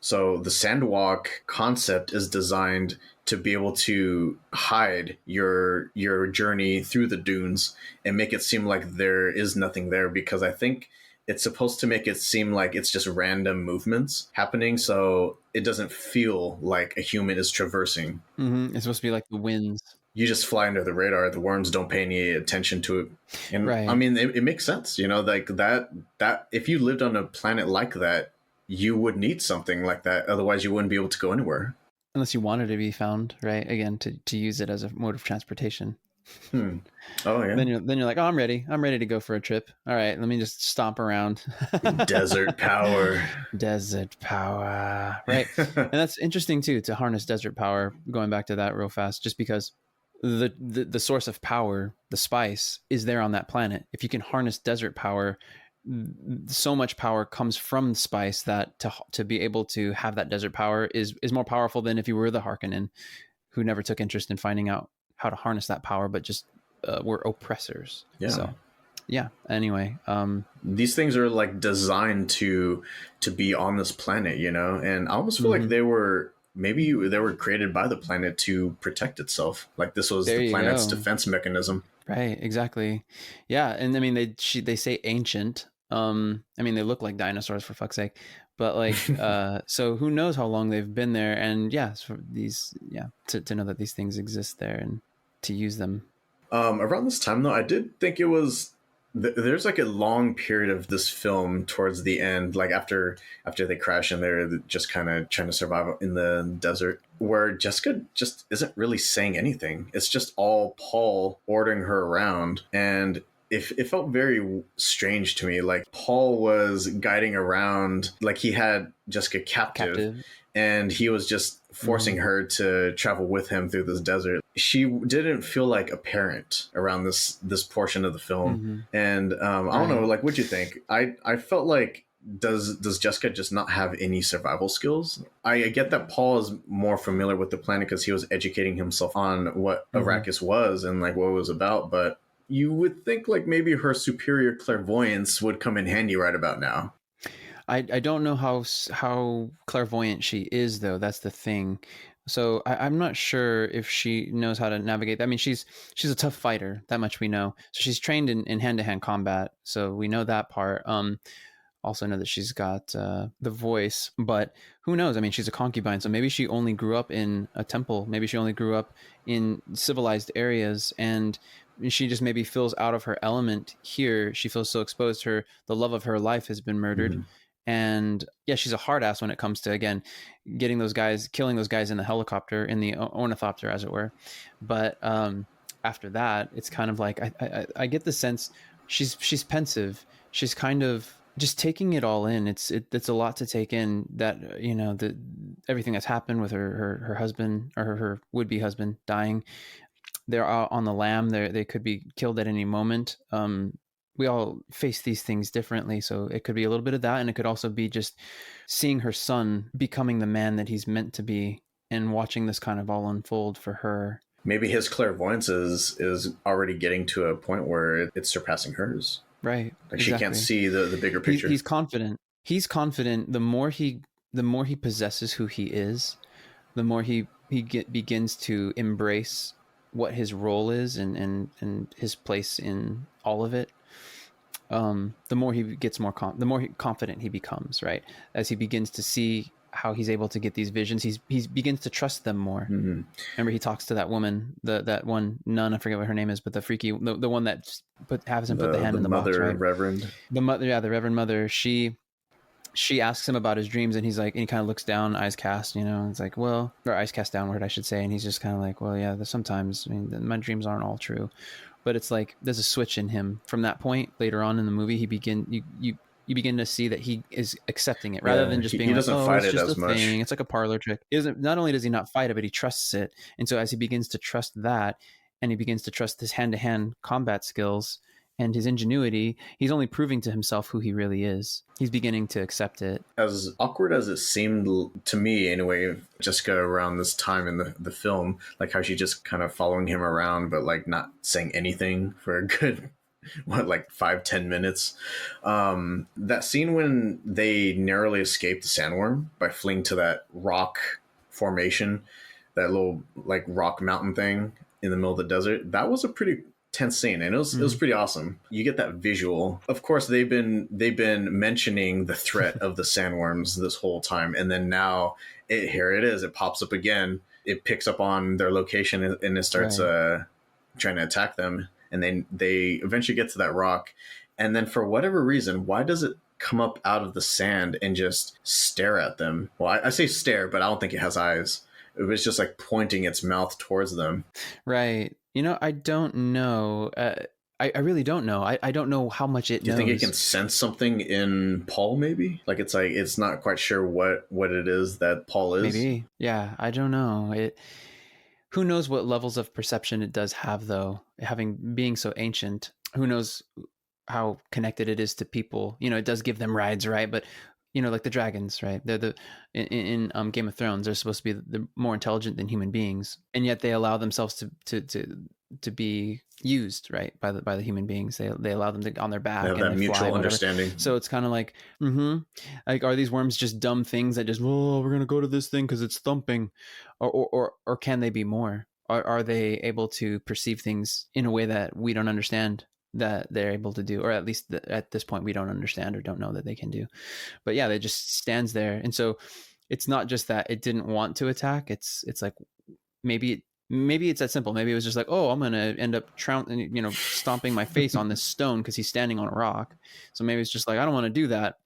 So the Sandwalk concept is designed to be able to hide your journey through the dunes and make it seem like there is nothing there, because I think it's supposed to make it seem like it's just random movements happening, so it doesn't feel like a human is traversing. It's supposed to be like the winds. You just fly under the radar. The worms don't pay any attention to it. And right. I mean, it makes sense, like that if you lived on a planet like that, you would need something like that. Otherwise, you wouldn't be able to go anywhere. Unless you wanted to be found, right? Again, to use it as a mode of transportation. Oh, yeah. Then you're like, oh, I'm ready to go for a trip. All right, let me just stomp around. Desert power. Right. And that's interesting, too, to harness desert power, going back to that real fast, just because the source of power, the spice, is there on that planet. If you can harness desert power, so much power comes from spice that to be able to have that desert power is more powerful than if you were the Harkonnen, who never took interest in finding out how to harness that power, but just were oppressors. Yeah. So yeah. Anyway, these things are like designed to be on this planet, you know, and I almost feel like they were created by the planet to protect itself. Like this was There the you planet's go. defense mechanism. Right, exactly. Yeah, and I mean they say ancient. I mean they look like dinosaurs for fuck's sake. But like so who knows how long they've been there, and yeah, for these to know that these things exist there and to use them. Around this time though, I did think it was there's like a long period of this film towards the end, like after they crash and they're just kind of trying to survive in the desert, where Jessica just isn't really saying anything. It's just all Paul ordering her around, and it felt very strange to me. Like Paul was guiding around, like he had Jessica captive. And he was just forcing her to travel with him through this desert. She didn't feel like a parent around this portion of the film. And I don't know, like, what'd you think? I felt like, does Jessica just not have any survival skills? I get that Paul is more familiar with the planet because he was educating himself on what Arrakis was and like what it was about, but you would think like maybe her superior clairvoyance would come in handy right about now. I don't know how clairvoyant she is, though. That's the thing. So I'm not sure if she knows how to navigate. I mean, she's a tough fighter. That much we know. So she's trained in hand-to-hand combat. So we know that part. Also know that she's got the voice, but who knows? I mean, she's a concubine, so maybe she only grew up in a temple. Maybe she only grew up in civilized areas, and she just maybe feels out of her element here. She feels so exposed. The love of her life has been murdered. And yeah, she's a hard ass when it comes to, again, killing those guys in the helicopter, in the ornithopter, as it were. But after that, it's kind of like I get the sense she's pensive. She's kind of just taking it all in. It's a lot to take in, that, you know, everything that's happened with her husband, or her would-be husband, dying. They're on the lam. They could be killed at any moment. We all face these things differently, so it could be a little bit of that, and it could also be just seeing her son becoming the man that he's meant to be, and watching this kind of all unfold for her. Maybe his clairvoyance is already getting to a point where it's surpassing hers. Right. Like exactly. She can't see the bigger picture. He's confident. He's confident. The more he possesses who he is, the more he begins to embrace what his role is and his place in all of it. The more he gets the more confident he becomes, right? As he begins to see how he's able to get these visions, he begins to trust them more. Remember, he talks to that woman, that one nun, I forget what her name is, but the freaky, the one that has him put the hand in the box, right? Reverend. The Reverend Mother. She asks him about his dreams, and he's like, and he kind of looks down, eyes cast, you know, it's like, well, or eyes cast downward, I should say, and he's just kind of like, well, yeah, sometimes, I mean, my dreams aren't all true. But it's like there's a switch in him from that point. Later on in the movie, you begin to see that he is accepting it, rather than just being like, oh, it's just a thing. It's like a parlor trick. Not only does he not fight it, but he trusts it. And so as he begins to trust that, and he begins to trust his hand-to-hand combat skills and his ingenuity, he's only proving to himself who he really is. He's beginning to accept it. As awkward as it seemed to me, anyway, Jessica around this time in the film, like how she just kind of following him around, but like not saying anything for a good, like 5-10 minutes. That scene when they narrowly escaped the sandworm by fleeing to that rock formation, that little like rock mountain thing in the middle of the desert, that was a pretty tense scene, and it was pretty awesome. You get that visual. Of course, they've been mentioning the threat of the sandworms this whole time, and then now here it is. It pops up again. It picks up on their location, and it starts trying to attack them. And then they eventually get to that rock, and then for whatever reason, why does it come up out of the sand and just stare at them? Well, I say stare, but I don't think it has eyes. It was just like pointing its mouth towards them. Right. You know, I don't know. I really don't know. I don't know how much it knows. Do you think it can sense something in Paul, maybe? Like it's not quite sure what it is that Paul is? Maybe. Yeah, I don't know. Who knows what levels of perception it does have, though, being so ancient. Who knows how connected it is to people? It does give them rides, right? But like the dragons, right? They're in Game of Thrones. They're supposed to be the more intelligent than human beings, and yet they allow themselves to be used, right, by the human beings. They allow them to on their back, They have and that they mutual fly, understanding. So it's kind of like, like, are these worms just dumb things that just, we're gonna go to this thing because it's thumping, or can they be more? Are they able to perceive things in a way that we don't understand that they're able to do, or at least at this point we don't understand or don't know that they can do? But yeah, they just stands there, and so it's not just that it didn't want to attack. It's like maybe it's that simple. Maybe it was just like, I'm gonna end up stomping my face on this stone because he's standing on a rock. So maybe it's just like, I don't want to do that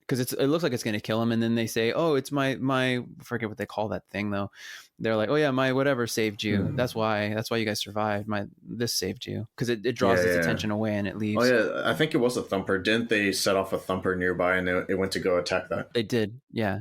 because it looks like it's going to kill him. And then they say, it's my I forget what they call that thing though. They're like, yeah, my whatever saved you. That's why you guys survived. This saved you, because it draws its attention away and it leaves. Oh yeah, I think it was a thumper. Didn't they set off a thumper nearby and it went to go attack that? They did, yeah.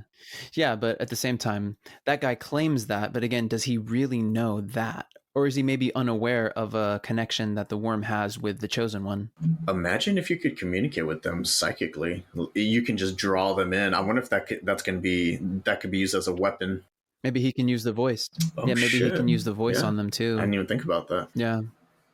But at the same time, that guy claims that. But again, does he really know that? Or is he maybe unaware of a connection that the worm has with the Chosen One? Imagine if you could communicate with them psychically. You can just draw them in. I wonder if that could be used as a weapon. Maybe he can use the voice. Maybe he can use the voice on them too. I didn't even think about that. Yeah.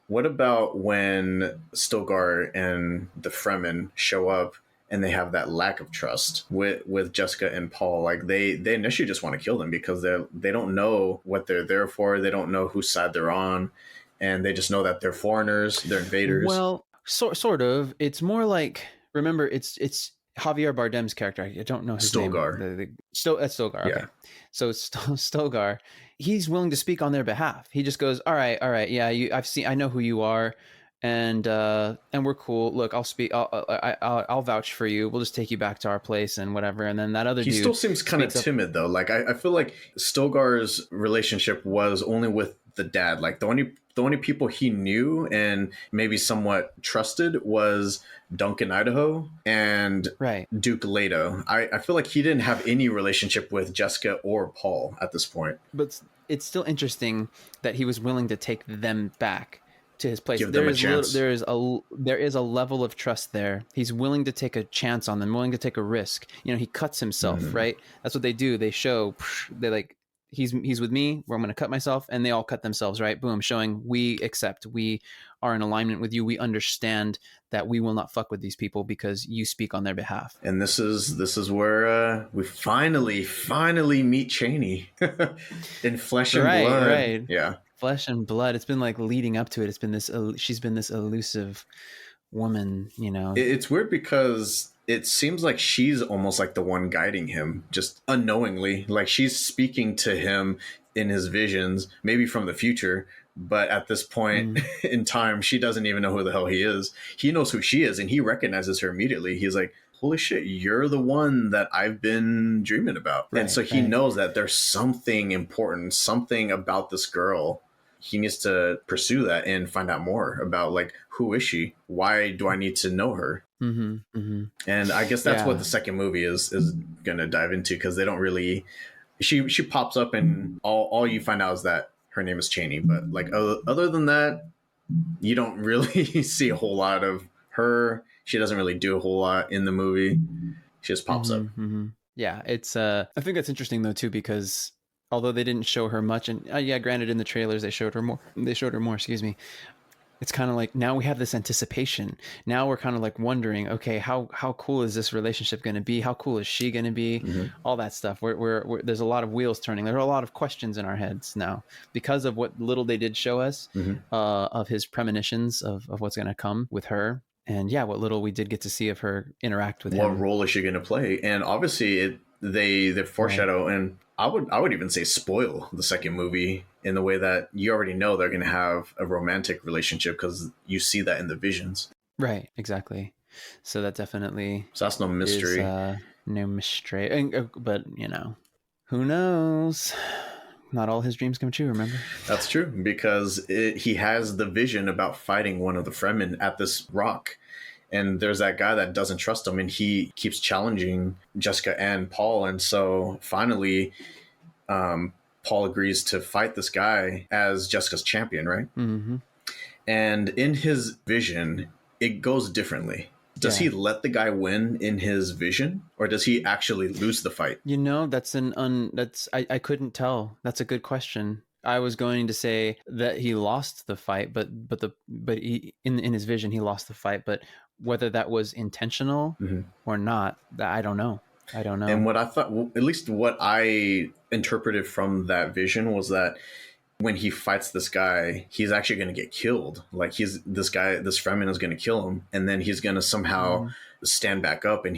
What about when Stilgar and the Fremen show up and they have that lack of trust with Jessica and Paul? Like they initially just want to kill them because they don't know what they're there for. They don't know whose side they're on, and they just know that they're foreigners, they're invaders. Well, sort of. It's more like, remember, it's Javier Bardem's character. I don't know his Stilgar. name. That's Stilgar. Okay. Yeah. So Stilgar, he's willing to speak on their behalf. He just goes, all right, yeah, I know who you are, and we're cool. Look, I'll speak. I'll vouch for you. We'll just take you back to our place and whatever. And then that other dude, he still seems kind of timid though. Like I feel like Stilgar's relationship was only with the dad. Like the only people he knew and maybe somewhat trusted was Duncan Idaho and Duke Leto. I feel like he didn't have any relationship with Jessica or Paul at this point. But it's still interesting that he was willing to take them back to his place. Give them a chance. There is a level of trust there. He's willing to take a chance on them, willing to take a risk. He cuts himself, right? That's what they do. They show, they like, he's with me, where I'm going to cut myself, and they all cut themselves, right? Boom, showing we accept, we are in alignment with you. We understand that we will not fuck with these people because you speak on their behalf. And this is where we finally meet Chani in flesh and blood. Right. Yeah. Flesh and blood. It's been like leading up to it. It's been she's been this elusive woman, It's weird because it seems like she's almost like the one guiding him, just unknowingly. Like she's speaking to him in his visions, maybe from the future. But at this point in time, she doesn't even know who the hell he is. He knows who she is, and he recognizes her immediately. He's like, holy shit, you're the one that I've been dreaming about. Right, and so he knows that there's something important, something about this girl. He needs to pursue that and find out more about, like, who is she? Why do I need to know her? And I guess that's what the second movie is going to dive into, because they don't really... She pops up and all you find out is that her name is Chani. But, like, other than that, you don't really see a whole lot of her. She doesn't really do a whole lot in the movie. She just pops up. Yeah, it's... I think that's interesting, though, too, because... although they didn't show her much, and granted, in the trailers they showed her more. Excuse me. It's kind of like, now we have this anticipation. Now we're kind of like wondering, okay, how cool is this relationship going to be? How cool is she going to be? All that stuff. We're there's a lot of wheels turning. There are a lot of questions in our heads now because of what little they did show us of his premonitions of what's going to come with her. And what little we did get to see of her interact with him. What role is she going to play? And obviously they foreshadow, and I would even say spoil the second movie in the way that you already know they're going to have a romantic relationship because you see that in the visions. Right, exactly. So that definitely... so that's no mystery. No mystery. But, who knows? Not all his dreams come true, remember? That's true, because he has the vision about fighting one of the Fremen at this rock. And there's that guy that doesn't trust him, and he keeps challenging Jessica and Paul. And so finally, Paul agrees to fight this guy as Jessica's champion, right? Mm-hmm. And in his vision, it goes differently. Does he let the guy win in his vision, or does he actually lose the fight? You know, I couldn't tell. That's a good question. I was going to say that he lost the fight, but he, in his vision he lost the fight, but whether that was intentional or not, I don't know. And what I thought, at least what I interpreted from that vision, was that when he fights this guy, he's actually going to get killed. Like this Fremen is going to kill him, and then he's going to somehow stand back up, and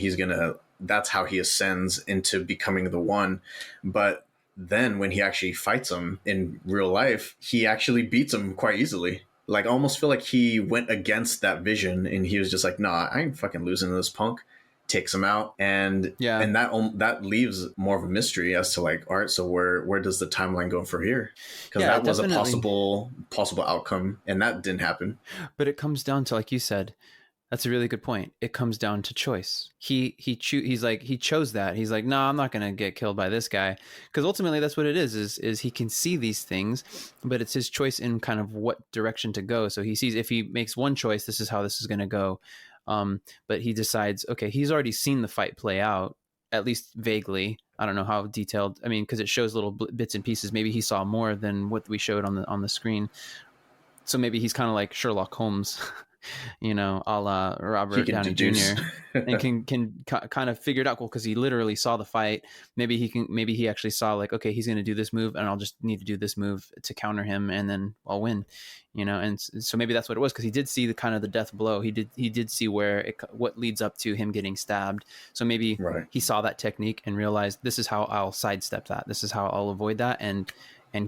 that's how he ascends into becoming the one. But then when he actually fights him in real life, he actually beats him quite easily. Like, I almost feel like he went against that vision, and he was just like, nah, I ain't fucking losing to this punk. Takes him out, and that leaves more of a mystery as to, like, all right, so where does the timeline go from here? Because that was definitely a possible outcome, and that didn't happen. But it comes down to, like you said, that's a really good point. It comes down to choice. He chose that. He's like, no, I'm not gonna get killed by this guy, because ultimately that's what it is he can see these things, but it's his choice in kind of what direction to go. So he sees, if he makes one choice, this is how this is gonna go. But he decides, okay, he's already seen the fight play out, at least vaguely. I don't know how detailed. I mean, because it shows little bits and pieces. Maybe he saw more than what we showed on the screen. So maybe he's kind of like Sherlock Holmes, a la Robert Downey Jr. and can kind of figure it out. Well, because he literally saw the fight. Maybe he actually saw, like, okay, he's going to do this move, and I'll just need to do this move to counter him, and then I'll win. And so maybe that's what it was, because he did see the death blow. He did see what leads up to him getting stabbed. So maybe he saw that technique and realized, this is how I'll sidestep that. This is how I'll avoid that and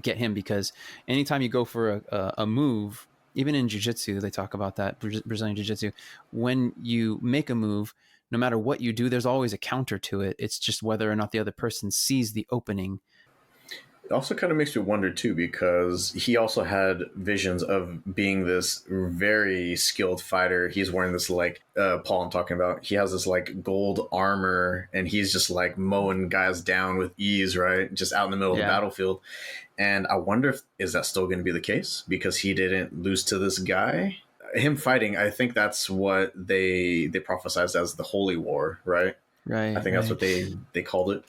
get him. Because anytime you go for a move, even in jiu-jitsu, they talk about that, Brazilian jiu-jitsu, when you make a move, no matter what you do, there's always a counter to it. It's just whether or not the other person sees the opening. It also kind of makes me wonder too, because he also had visions of being this very skilled fighter. He's wearing this, like, Paul I'm talking about, he has this, like, gold armor, and he's just, like, mowing guys down with ease, right? Just out in the middle of the battlefield. And I wonder is that still going to be the case, because he didn't lose to this guy? Him fighting, I think that's what they prophesized as the Holy War, right? Right. I think that's what they called it.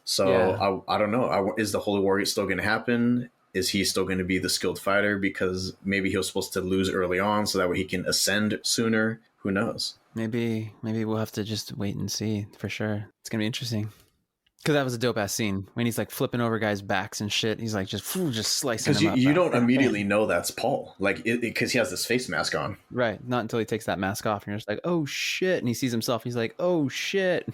So I don't know. Is the Holy War still going to happen? Is he still going to be the skilled fighter? Because maybe he was supposed to lose early on so that way he can ascend sooner. Who knows? Maybe we'll have to just wait and see for sure. It's going to be interesting. Because that was a dope ass scene when he's like flipping over guys' backs and shit. He's like just slicing them up. Because you don't immediately know that's Paul, like, because he has this face mask on. Right. Not until he takes that mask off, and you're just like, oh shit. And he sees himself. He's like, oh shit.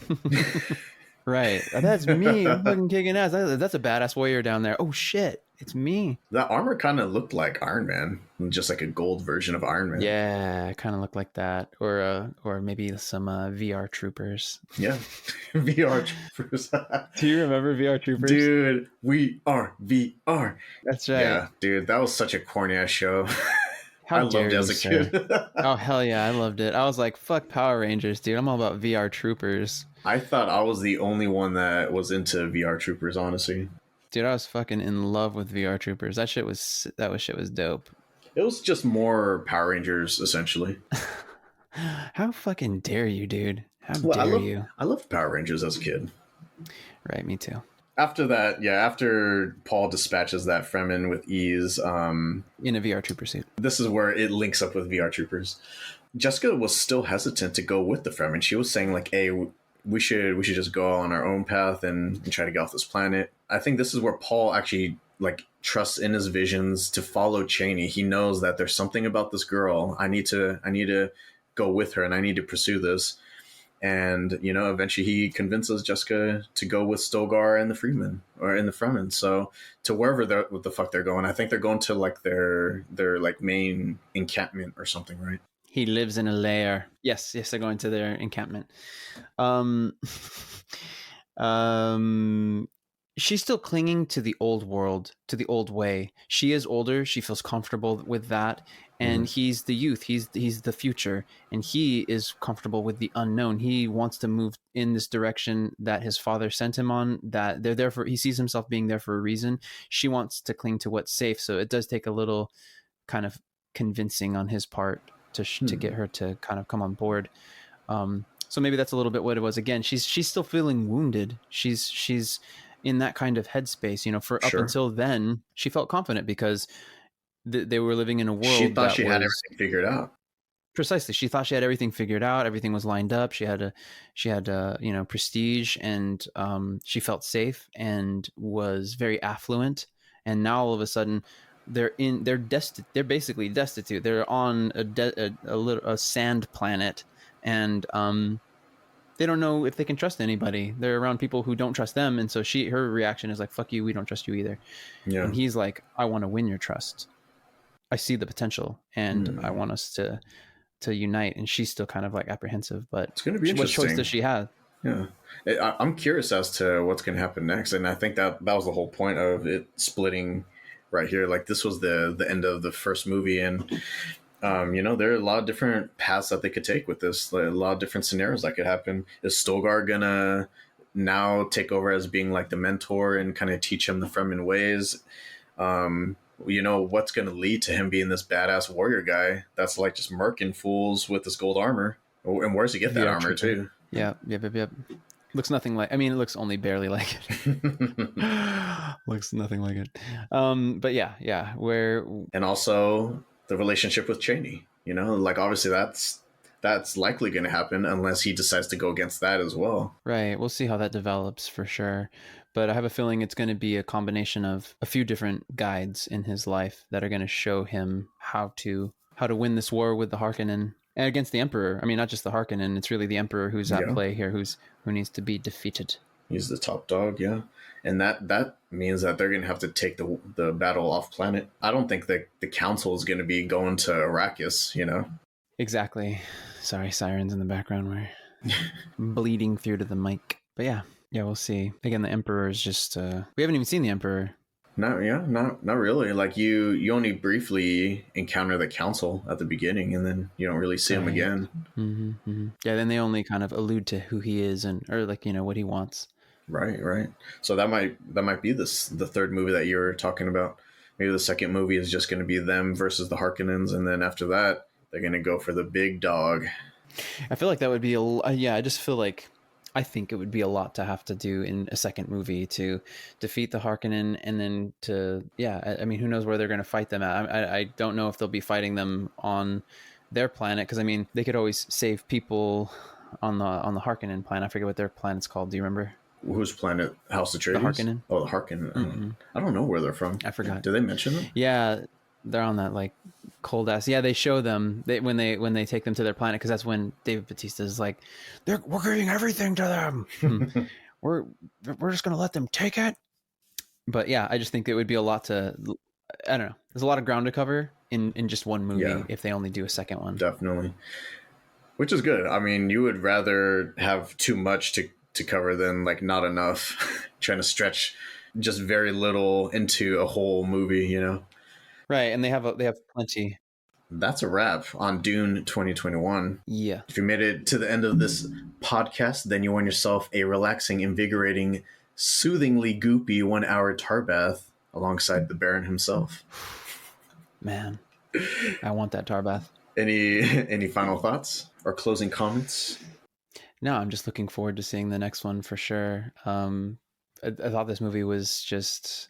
Right. That's me. I'm fucking kicking ass. That's a badass warrior down there. Oh shit. It's me. That armor kind of looked like Iron Man, just like a gold version of Iron Man. Yeah, kind of looked like that, or maybe some VR troopers. Yeah, VR troopers. Do you remember VR troopers? Dude, we are VR. That's right. Yeah, dude, that was such a corny ass show. How I loved it as a kid. Oh hell yeah, I loved it. I was like, fuck Power Rangers, dude. I'm all about VR troopers. I thought I was the only one that was into VR troopers, honestly. Dude, I was fucking in love with VR troopers. That shit was dope. It was just more Power Rangers, essentially. How fucking dare you, dude? How dare you? I loved Power Rangers as a kid. Right, me too. After that, after Paul dispatches that Fremen with ease, in a VR trooper suit. This is where it links up with VR troopers. Jessica was still hesitant to go with the Fremen. She was saying, like, hey, we should just go on our own path and try to get off this planet. I think this is where Paul actually, like, trusts in his visions to follow Chani. He knows that there's something about this girl. I need to go with her, and I need to pursue this. And, eventually he convinces Jessica to go with Stilgar and the Fremen. So to wherever what the fuck they're going, I think they're going to, like, their like main encampment or something, right? He lives in a lair. Yes, they're going to their encampment. she's still clinging to the old world, to the old way. She is older. She feels comfortable with that. And he's the youth. He's the future. And he is comfortable with the unknown. He wants to move in this direction that his father sent him on, that they're there for. He sees himself being there for a reason. She wants to cling to what's safe. So it does take a little kind of convincing on his part to get her to kind of come on board. So maybe that's a little bit what it was. Again, she's still feeling wounded. She's in that kind of headspace, you know, for up until then, she felt confident because they were living in a world she thought that she had everything figured out. Precisely. She thought she had everything figured out. Everything was lined up. She had you know, prestige, and she felt safe and was very affluent. And now all of a sudden they're basically destitute. They're on a sand planet, and they don't know if they can trust anybody. They're around people who don't trust them. And so her reaction is like, fuck you. We don't trust you either. Yeah. And he's like, I want to win your trust. I see the potential, and I want us to unite. And she's still kind of like apprehensive, but it's going to be interesting. What choice does she have? Yeah. I'm curious as to what's going to happen next. And I think that was the whole point of it splitting right here. Like, this was the end of the first movie, and you know, there are a lot of different paths that they could take with this. Like, a lot of different scenarios that could happen. Is Stilgar gonna now take over as being like the mentor and kind of teach him the Fremen ways? You know, what's going to lead to him being this badass warrior guy that's like just murking fools with this gold armor? And where's he get that armor too? Yep. Looks nothing like, I mean, it looks only barely like it. Looks nothing like it. But yeah. And also the relationship with Chani, you know, like obviously that's likely going to happen unless he decides to go against that as well. Right. We'll see how that develops for sure. But I have a feeling it's going to be a combination of a few different guides in his life that are going to show him how to win this war with the Harkonnen and against the Emperor. I mean, not just the Harkonnen. It's really the Emperor who's at play here, who needs to be defeated. He's the top dog, yeah. And that means that they're going to have to take the battle off planet. I don't think that the council is going to be going to Arrakis, you know? Exactly. Sorry, sirens in the background were bleeding through to the mic. But yeah, we'll see. Again, the Emperor is just... we haven't even seen the Emperor. Not really. Like, you only briefly encounter the council at the beginning, and then you don't really see him again. Mm-hmm. Yeah, then they only kind of allude to who he is or like, you know, what he wants. Right. So that might be the third movie that you're talking about. Maybe the second movie is just going to be them versus the Harkonnens, and then after that, they're going to go for the big dog. I feel like that would be I just feel like I think it would be a lot to have to do in a second movie to defeat the Harkonnen, and then I mean, who knows where they're going to fight them at. I don't know if they'll be fighting them on their planet, because I mean, they could always save people on the Harkonnen planet. I forget what their planet's called. Do you remember? Whose planet? House Atreides? The Harkonnen. Oh, the Harkonnen. Mm-hmm. I don't know where they're from. I forgot. Did they mention them? Yeah, they're on that like cold ass. Yeah, they show them when they take them to their planet, because that's when David Bautista's like, we're giving everything to them. we're just gonna let them take it. But yeah, I just think it would be a lot to. I don't know. There's a lot of ground to cover in just one movie if they only do a second one. Definitely. Which is good. I mean, you would rather have too much to cover than like not enough. Trying to stretch just very little into a whole movie, you know. Right, and they have plenty. That's a wrap on Dune 2021. Yeah. If you made it to the end of this podcast, then you won yourself a relaxing, invigorating, soothingly goopy 1 hour tar bath alongside the Baron himself. Man, I want that tar bath. Any final thoughts or closing comments? No, I'm just looking forward to seeing the next one for sure. I thought this movie was just,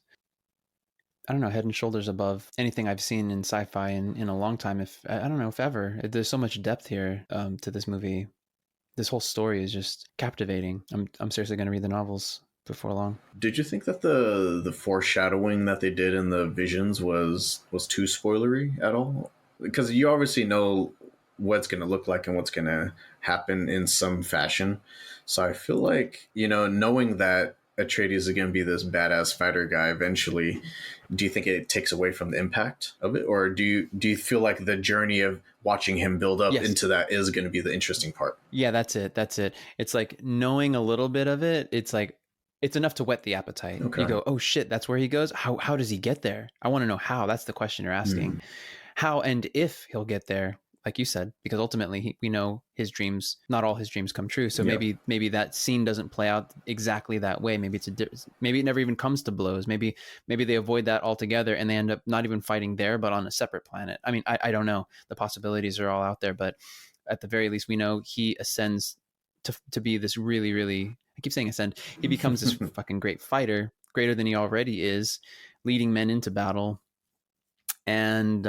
I don't know, head and shoulders above anything I've seen in sci-fi in a long time. If I don't know, if ever. There's so much depth here to this movie. This whole story is just captivating. I'm seriously going to read the novels before long. Did you think that the foreshadowing that they did in the visions was too spoilery at all? Because you obviously know what it's going to look like and what's going to happen in some fashion. So I feel like, you know, knowing that Atreides is going to be this badass fighter guy eventually, do you think it takes away from the impact of it? Or do you feel like the journey of watching him build up into that is going to be the interesting part? Yeah, that's it. It's like knowing a little bit of it. It's like, it's enough to whet the appetite. Okay. You go, oh shit, that's where he goes. How does he get there? I want to know how. That's the question you're asking. How and if he'll get there, like you said, because ultimately we know his dreams, not all his dreams come true. So maybe that scene doesn't play out exactly that way. Maybe maybe it never even comes to blows. Maybe they avoid that altogether and they end up not even fighting there, but on a separate planet. I mean, I don't know. The possibilities are all out there, but at the very least, we know he ascends to be this really, really, I keep saying ascend. He becomes this fucking great fighter, greater than he already is, leading men into battle. And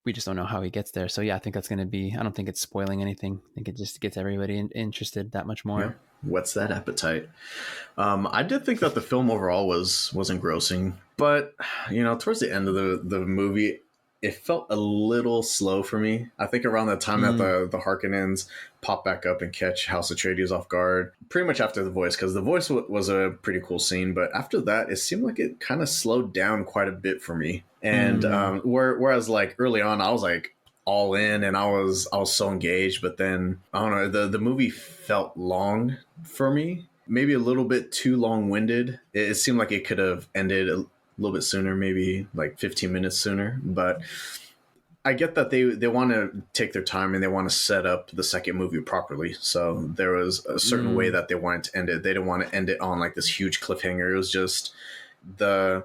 we just don't know how he gets there. So yeah, I think that's going to be, I don't think it's spoiling anything. I think it just gets everybody interested that much more. Yeah. What's that appetite? I did think that the film overall was engrossing, but towards the end of the movie, it felt a little slow for me. I think around the time that the Harkonnens pop back up and catch House Atreides off guard, pretty much after the voice, because the voice was a pretty cool scene. But after that, it seemed like it kind of slowed down quite a bit for me. And whereas like early on, I was like all in and I was so engaged. But then, I don't know, the movie felt long for me. Maybe a little bit too long-winded. It seemed like it could have ended a little bit sooner, maybe like 15 minutes sooner. But I get that they want to take their time and they want to set up the second movie properly. So there was a certain way that they wanted to end it. They didn't want to end it on like this huge cliffhanger. It was just the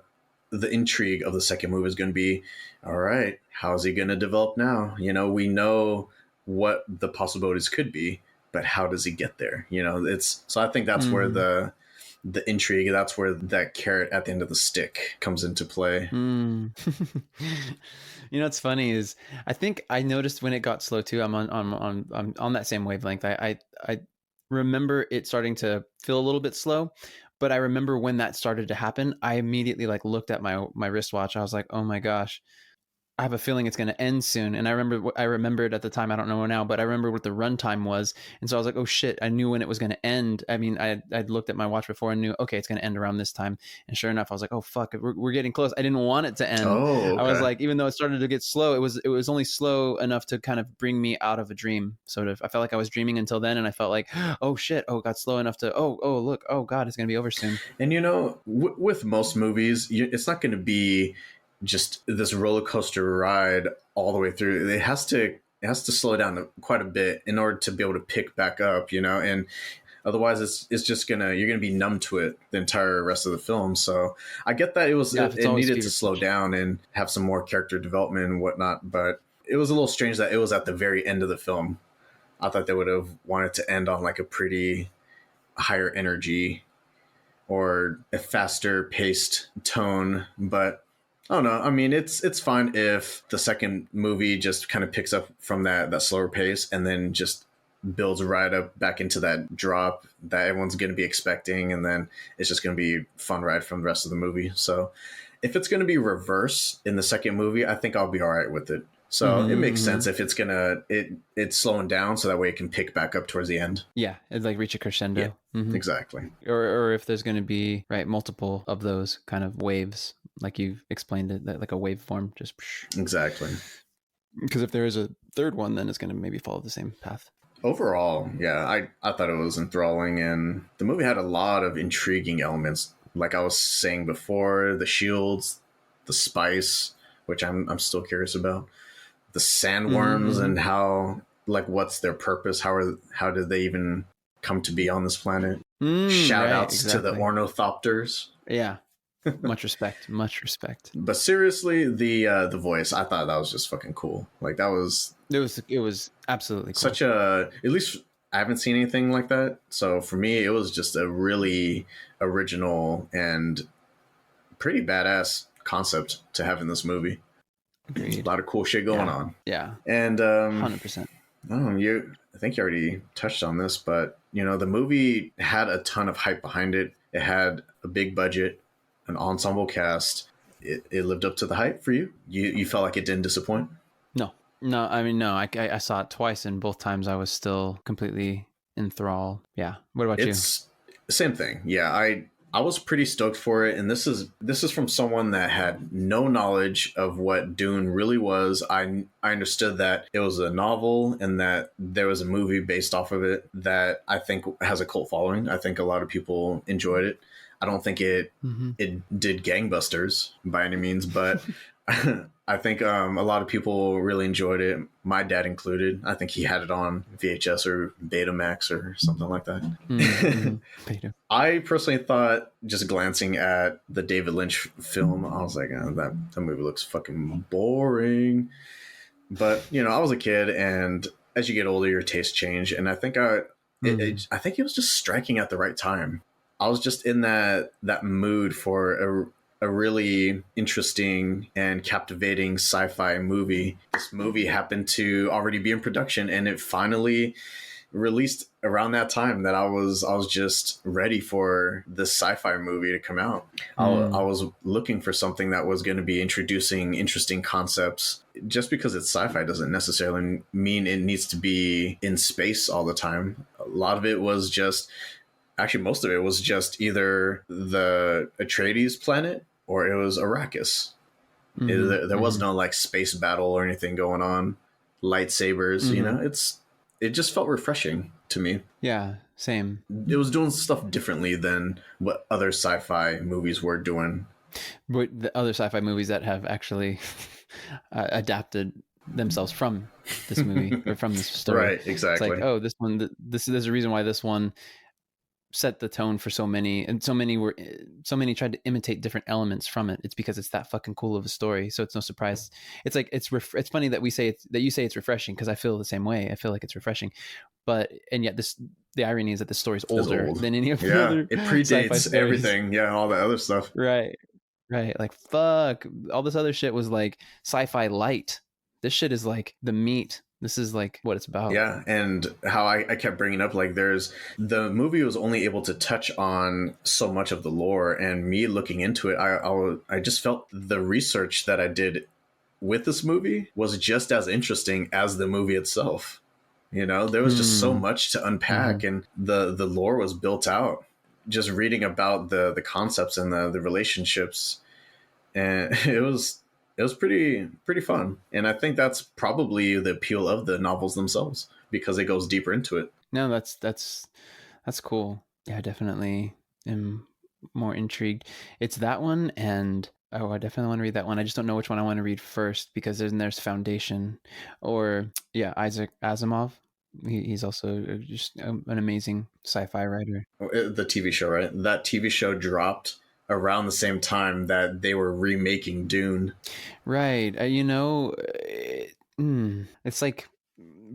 intrigue of the second movie is going to be, all right, how's he going to develop now? We know what the possibilities could be, but how does he get there? So I think that's where the intrigue, that's where that carrot at the end of the stick comes into play. What's funny is I think I noticed when it got slow too. I'm on that same wavelength. I remember it starting to feel a little bit slow, but I remember when that started to happen, I immediately like looked at my wristwatch. I was like, oh my gosh, I have a feeling it's going to end soon. And I remembered at the time, I don't know now, but I remember what the runtime was. And so I was like, oh shit, I knew when it was going to end. I mean, I'd looked at my watch before and knew, okay, it's going to end around this time. And sure enough, I was like, oh fuck, we're getting close. I didn't want it to end. Oh, okay. I was like, even though it started to get slow, it was only slow enough to kind of bring me out of a dream. Sort of, I felt like I was dreaming until then. And I felt like, oh shit, it got slow enough to, oh look, oh God, it's going to be over soon. And with most movies, it's not going to be just this roller coaster ride all the way through. It has to slow down quite a bit in order to be able to pick back up, and otherwise it's just you're gonna be numb to it the entire rest of the film. So I get that it needed to slow down and have some more character development and whatnot, but it was a little strange that it was at the very end of the film. I thought they would have wanted to end on like a pretty higher energy or a faster paced tone, but I don't know. I mean, it's fine if the second movie just kind of picks up from that slower pace and then just builds right up back into that drop that everyone's going to be expecting, and then it's just going to be a fun ride from the rest of the movie. So if it's going to be reverse in the second movie, I think I'll be all right with it. So it makes sense if it's it's slowing down so that way it can pick back up towards the end. Yeah, it'd like reach a crescendo. Yeah, exactly. Or if there's going to be multiple of those kind of waves, like you explained it, like a waveform, just exactly. Because if there is a third one, then it's going to maybe follow the same path. Overall, yeah, I thought it was enthralling, and the movie had a lot of intriguing elements. Like I was saying before, the shields, the spice, which I'm still curious about. The sandworms and how, like, what's their purpose? How did they even come to be on this planet? Shout outs to the ornithopters. Yeah. Much respect. But seriously, the voice, I thought that was just fucking cool. Like it was absolutely cool. Such at least I haven't seen anything like that. So for me, it was just a really original and pretty badass concept to have in this movie. Agreed. A lot of cool shit going on. Yeah. And 100%. I think you already touched on this, but the movie had a ton of hype behind it. It had a big budget, an ensemble cast. It lived up to the hype for you. You felt like it didn't disappoint? No. I mean, no. I saw it twice, and both times I was still completely enthralled. Yeah. What about you? Same thing. Yeah, I was pretty stoked for it, and this is from someone that had no knowledge of what Dune really was. I understood that it was a novel and that there was a movie based off of it that I think has a cult following. I think a lot of people enjoyed it. I don't think it did gangbusters by any means, but I think a lot of people really enjoyed it. My dad included. I think he had it on VHS or Betamax or something like that. Beta. I personally thought, just glancing at the David Lynch film, I was like, that movie looks fucking boring. But, I was a kid, and as you get older, your tastes change. And I think I think it was just striking at the right time. I was just in that mood for a really interesting and captivating sci-fi movie. This movie happened to already be in production, and it finally released around that time that I was just ready for this sci-fi movie to come out. I was looking for something that was going to be introducing interesting concepts. Just because it's sci-fi doesn't necessarily mean it needs to be in space all the time. A lot of it was just, actually most of it was just either the Atreides planet or it was Arrakis. There was no like space battle or anything going on. Lightsabers, it just felt refreshing to me. Yeah, same. It was doing stuff differently than what other sci-fi movies were doing. But the other sci-fi movies that have actually adapted themselves from this movie or from this story. Right, exactly. It's like, this one, there's a reason why this one set the tone for so many, and so many tried to imitate different elements from it. It's because it's that fucking cool of a story. So it's no surprise. It's like it's funny that you say it's refreshing, because I feel the same way. I feel like it's refreshing, and yet the irony is that the story's older than any of the other. It predates everything. Yeah, all the other stuff. Right. Like fuck, all this other shit was like sci-fi light. This shit is like the meat. This is like what it's about. Yeah, and how I kept bringing up, like, the movie was only able to touch on so much of the lore, and me looking into it, I just felt the research that I did with this movie was just as interesting as the movie itself. There was just so much to unpack, and the lore was built out. Just reading about the concepts and the relationships, and it was pretty fun. And I think that's probably the appeal of the novels themselves, because it goes deeper into it. No, that's cool. Yeah, I definitely am more intrigued. It's that one, and I definitely want to read that one. I just don't know which one I want to read first, because there's Foundation, or Isaac Asimov. He's also just an amazing sci-fi writer. The TV show, right? That TV show dropped around the same time that they were remaking Dune. Right. It's like,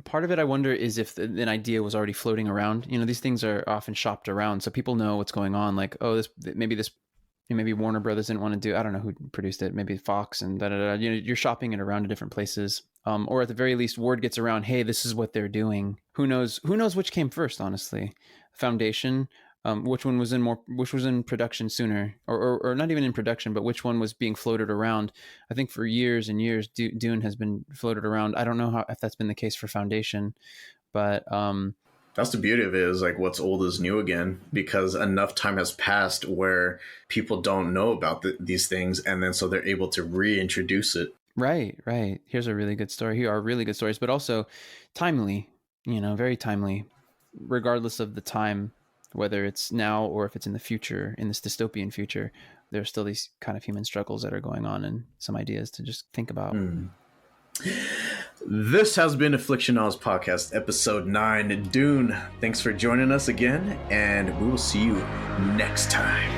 part of it I wonder is if an idea was already floating around. These things are often shopped around, so people know what's going on. Like, maybe Warner Brothers didn't want to do, I don't know who produced it, maybe Fox, and you're shopping it around to different places. Or at the very least, word gets around, hey, this is what they're doing. Who knows which came first, honestly. Foundation, which was in production sooner, or not even in production, but which one was being floated around. I think for years and years, Dune has been floated around. I don't know if that's been the case for Foundation, but that's the beauty of it, is like what's old is new again, because enough time has passed where people don't know about these things, and then so they're able to reintroduce it. Right. Here's a really good story. Here are really good stories, but also timely, very timely, regardless of the time, whether it's now or if it's in the future, in this dystopian future. There's still these kind of human struggles that are going on, and some ideas to just think about. This has been Aflixionados Podcast, episode 9, Dune. Thanks for joining us again, and we will see you next time.